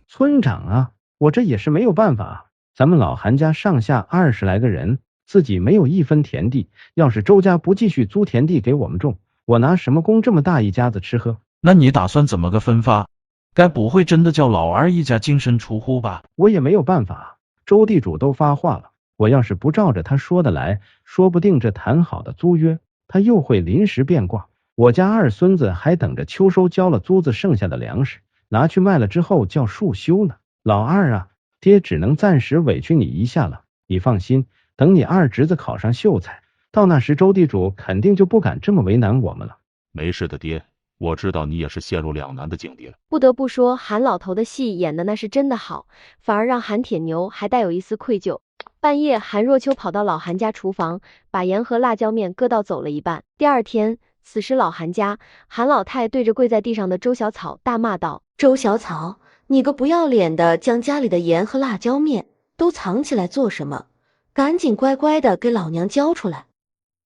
村长啊，我这也是没有办法，咱们老韩家上下20来个人，自己没有一分田地，要是周家不继续租田地给我们种，我拿什么供这么大一家子吃喝？那你打算怎么个分法？该不会真的叫老二一家净身出户吧？我也没有办法，周地主都发话了，我要是不照着他说的来，说不定这谈好的租约他又会临时变卦。我家二孙子还等着秋收交了租子剩下的粮食拿去卖了之后叫束休呢。老二啊，爹只能暂时委屈你一下了，你放心，等你二侄子考上秀才，到那时周地主肯定就不敢这么为难我们了。没事的爹，我知道你也是陷入两难的境地了。不得不说，韩老头的戏演的那是真的好，反而让韩铁牛还带有一丝愧疚。半夜，韩若秋跑到老韩家厨房，把盐和辣椒面各倒走了一半。第二天，此时老韩家，韩老太对着跪在地上的周小草大骂道：周小草，你个不要脸的，将家里的盐和辣椒面都藏起来做什么？赶紧乖乖的给老娘交出来，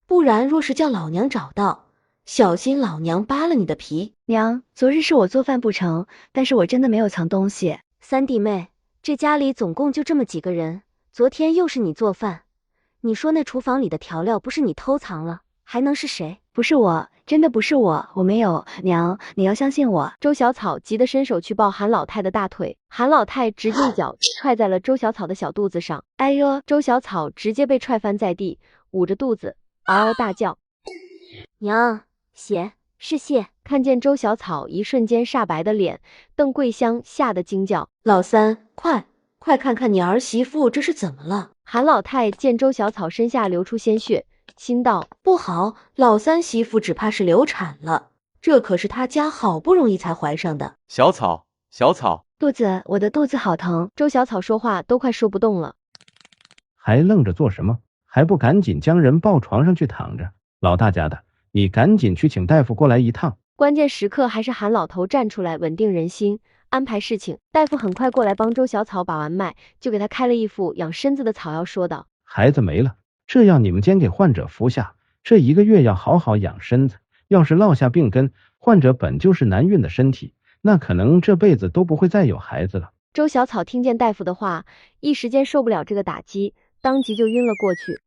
不然若是叫老娘找到，小心老娘扒了你的皮。娘，昨日是我做饭不成，但是我真的没有藏东西。三弟妹，这家里总共就这么几个人，昨天又是你做饭，你说那厨房里的调料不是你偷藏了，还能是谁？不是我，真的不是我，我没有。娘，你要相信我。周小草急得伸手去抱韩老太的大腿，韩老太直接一脚踹在了周小草的小肚子上，哎呦！周小草直接被踹翻在地，捂着肚子嗷嗷大叫。娘，血是血！看见周小草一瞬间煞白的脸，邓桂香吓得惊叫：老三，快看看你儿媳妇这是怎么了？韩老太见周小草身下流出鲜血，心道不好，老三媳妇只怕是流产了，这可是他家好不容易才怀上的。小草，小草，肚子，我的肚子好疼。周小草说话都快说不动了。还愣着做什么？还不赶紧将人抱床上去躺着？老大家的，你赶紧去请大夫过来一趟。关键时刻还是韩老头站出来稳定人心，安排事情。大夫很快过来帮周小草把完脉，就给他开了一副养身子的草药，说道：孩子没了，这药你们先给患者服下，这1个月要好好养身子，要是落下病根，患者本就是难孕的身体，那可能这辈子都不会再有孩子了。周小草听见大夫的话，一时间受不了这个打击，当即就晕了过去。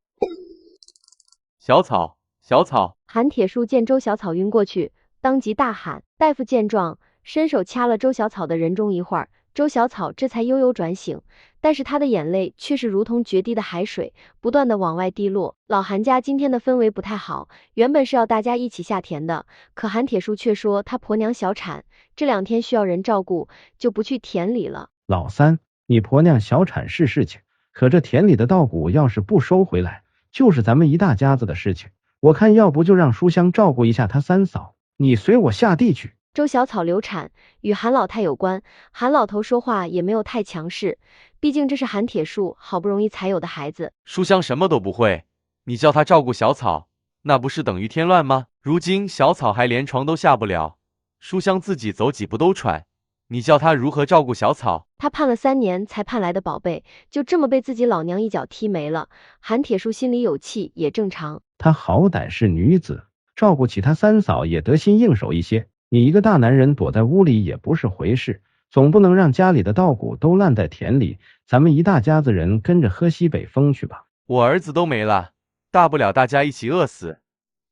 小草，小草！韩铁树见周小草晕过去，当即大喊。大夫见状，伸手掐了周小草的人中一会儿，周小草这才悠悠转醒，但是她的眼泪却是如同决堤的海水，不断的往外滴落。老韩家今天的氛围不太好，原本是要大家一起下田的，可韩铁树却说他婆娘小产，这2天需要人照顾，就不去田里了。老三，你婆娘小产是事情，可这田里的稻谷要是不收回来，就是咱们一大家子的事情。我看要不就让书香照顾一下他三嫂，你随我下地去。周小草流产与韩老太有关，韩老头说话也没有太强势，毕竟这是韩铁树好不容易才有的孩子。书香什么都不会，你叫他照顾小草，那不是等于添乱吗？如今小草还连床都下不了，书香自己走几步都喘，你叫他如何照顾小草？他盼了3年才盼来的宝贝，就这么被自己老娘一脚踢没了。韩铁树心里有气也正常，她好歹是女子，照顾起她三嫂也得心应手一些。你一个大男人躲在屋里也不是回事，总不能让家里的稻谷都烂在田里，咱们一大家子人跟着喝西北风去吧。我儿子都没了，大不了大家一起饿死，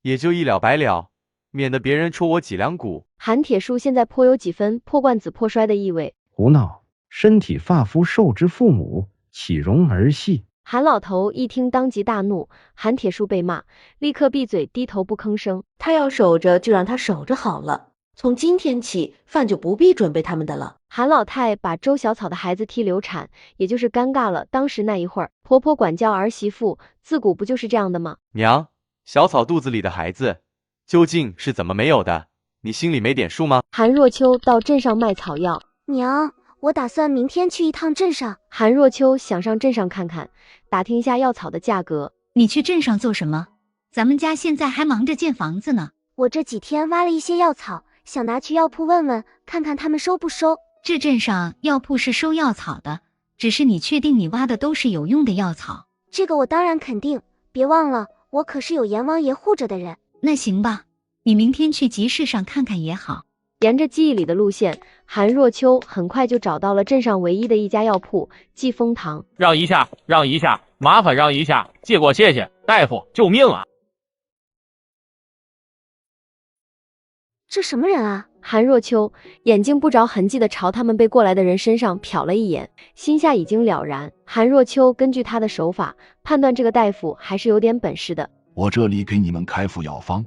也就一了百了，免得别人戳我脊梁骨。韩铁树现在颇有几分破罐子破摔的意味。胡闹，身体发肤受之父母，岂容儿戏？韩老头一听当即大怒，韩铁树被骂，立刻闭嘴低头不吭声。他要守着就让他守着好了，从今天起饭就不必准备他们的了。韩老太把周小草的孩子踢流产，也就是尴尬了当时那一会儿。婆婆管教儿媳妇，自古不就是这样的吗？娘，小草肚子里的孩子究竟是怎么没有的？你心里没点数吗？韩若秋到镇上卖草药。娘，我打算明天去一趟镇上。韩若秋想上镇上看看，打听一下药草的价格。你去镇上做什么？咱们家现在还忙着建房子呢。我这几天挖了一些药草，想拿去药铺问问，看看他们收不收。这镇上药铺是收药草的，只是你确定你挖的都是有用的药草？这个我当然肯定，别忘了，我可是有阎王爷护着的人。那行吧，你明天去集市上看看也好。沿着记忆里的路线，韩若秋很快就找到了镇上唯一的一家药铺季风堂。让一下，让一下，麻烦让一下，借过谢谢，大夫，救命啊！这什么人啊？韩若秋眼睛不着痕迹的朝他们背过来的人身上瞟了一眼，心下已经了然。韩若秋根据他的手法判断这个大夫还是有点本事的。我这里给你们开副药方，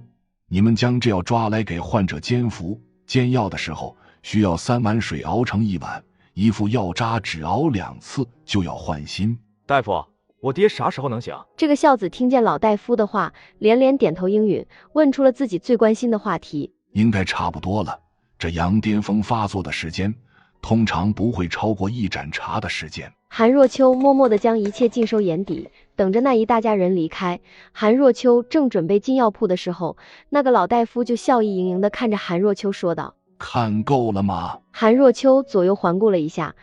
你们将这药抓来给患者煎服，煎药的时候需要3碗水熬成1碗，一副药渣只熬2次就要换新。大夫，我爹啥时候能醒？这个孝子听见老大夫的话，连连点头应允，问出了自己最关心的话题。应该差不多了，这羊癫疯发作的时间通常不会超过1盏茶的时间。韩若秋默默地将一切尽收眼底，等着那一大家人离开。韩若秋正准备进药铺的时候，那个老大夫就笑意盈盈地看着韩若秋说道：看够了吗？韩若秋左右环顾了一下，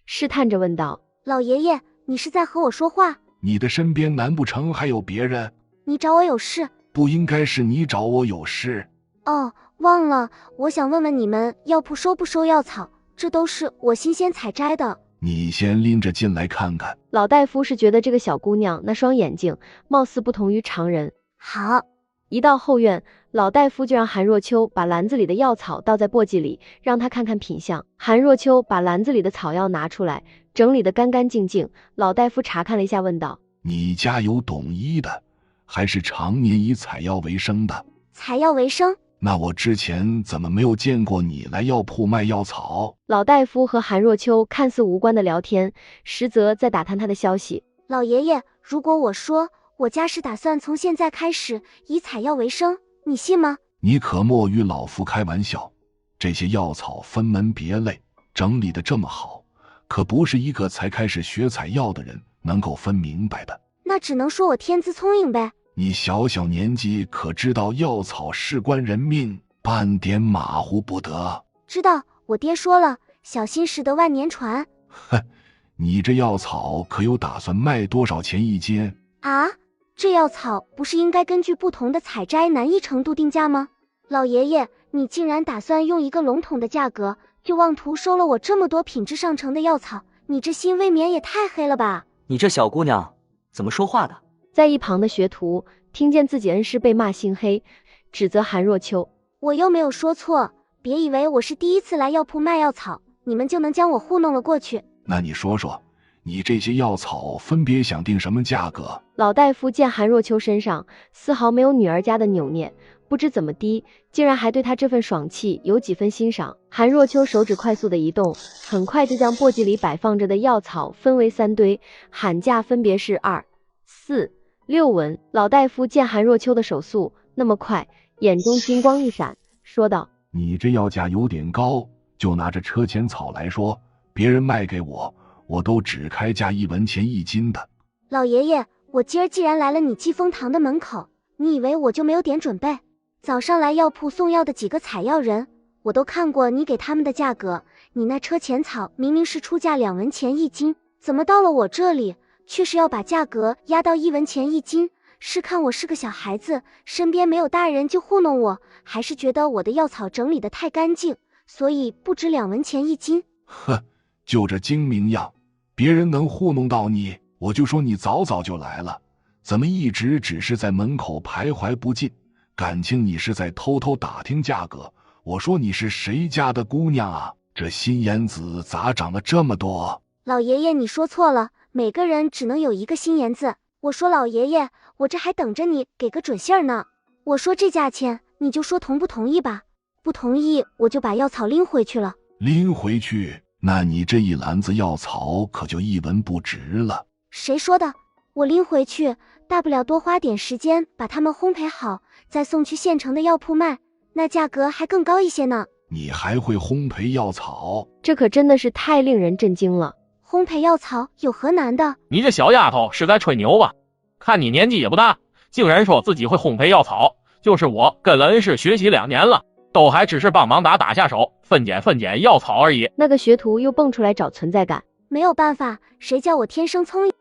试探着问道：老爷爷，你是在和我说话？你的身边难不成还有别人？你找我有事？不应该是你找我有事。哦，忘了，我想问问你们药铺收不收药草，这都是我新鲜采摘的。你先拎着进来看看。老大夫是觉得这个小姑娘那双眼睛貌似不同于常人。好。一到后院，老大夫就让韩若秋把篮子里的药草倒在簸箕里，让他看看品相。韩若秋把篮子里的草药拿出来，整理得干干净净。老大夫查看了一下，问道：你家有懂医的，还是常年以采药为生的？采药为生？那我之前怎么没有见过你来药铺卖药草？老大夫和韩若秋看似无关的聊天，实则在打探他的消息。老爷爷，如果我说我家是打算从现在开始以采药为生，你信吗？你可莫与老夫开玩笑，这些药草分门别类，整理得这么好，可不是一个才开始学采药的人能够分明白的。那只能说我天资聪颖呗。你小小年纪可知道药草事关人命，半点马虎不得。知道，我爹说了，小心驶得万年船。哼，你这药草可有打算卖多少钱一斤？啊，这药草不是应该根据不同的采摘难易程度定价吗？老爷爷，你竟然打算用一个笼统的价格就妄图收了我这么多品质上乘的药草，你这心未免也太黑了吧！你这小姑娘怎么说话的？在一旁的学徒听见自己恩师被骂心黑，指责韩若秋：我又没有说错，别以为我是第一次来药铺卖药草，你们就能将我糊弄了过去。那你说说，你这些药草分别想定什么价格？老大夫见韩若秋身上丝毫没有女儿家的扭捏，不知怎么的，竟然还对他这份爽气有几分欣赏。韩若秋手指快速的移动，很快就将簸箕里摆放着的药草分为3堆，喊价分别是2、4、6文。老大夫见韩若秋的手速那么快，眼中金光一闪，说道：你这药价有点高，就拿这车前草来说，别人卖给我，我都只开价1文钱1斤的。老爷爷，我今儿既然来了你季风堂的门口，你以为我就没有点准备？早上来药铺送药的几个采药人，我都看过你给他们的价格，你那车前草明明是出价2文钱1斤，怎么到了我这里，却是要把价格压到1文钱1斤？是看我是个小孩子，身边没有大人就糊弄我，还是觉得我的药草整理得太干净，所以不止2文钱1斤？哼，就这精明样，别人能糊弄到你，我就说你早就来了，怎么一直只是在门口徘徊不进？感情你是在偷偷打听价格？我说你是谁家的姑娘啊？这心眼子咋长了这么多？老爷爷，你说错了，每个人只能有一个心眼子。我说老爷爷，我这还等着你给个准信儿呢。我说这价钱，你就说同不同意吧。不同意，我就把药草拎回去了。拎回去？那你这一篮子药草可就1文不值了。谁说的？我拎回去，大不了多花点时间把它们烘焙好，再送去县城的药铺卖，那价格还更高一些呢。你还会烘焙药草？这可真的是太令人震惊了。烘焙药草有何难的？你这小丫头是在吹牛吧？看你年纪也不大，竟然说自己会烘焙药草。就是我跟了恩师学习2年了，都还只是帮忙打下手，分拣药草而已。那个学徒又蹦出来找存在感。没有办法，谁叫我天生聪明。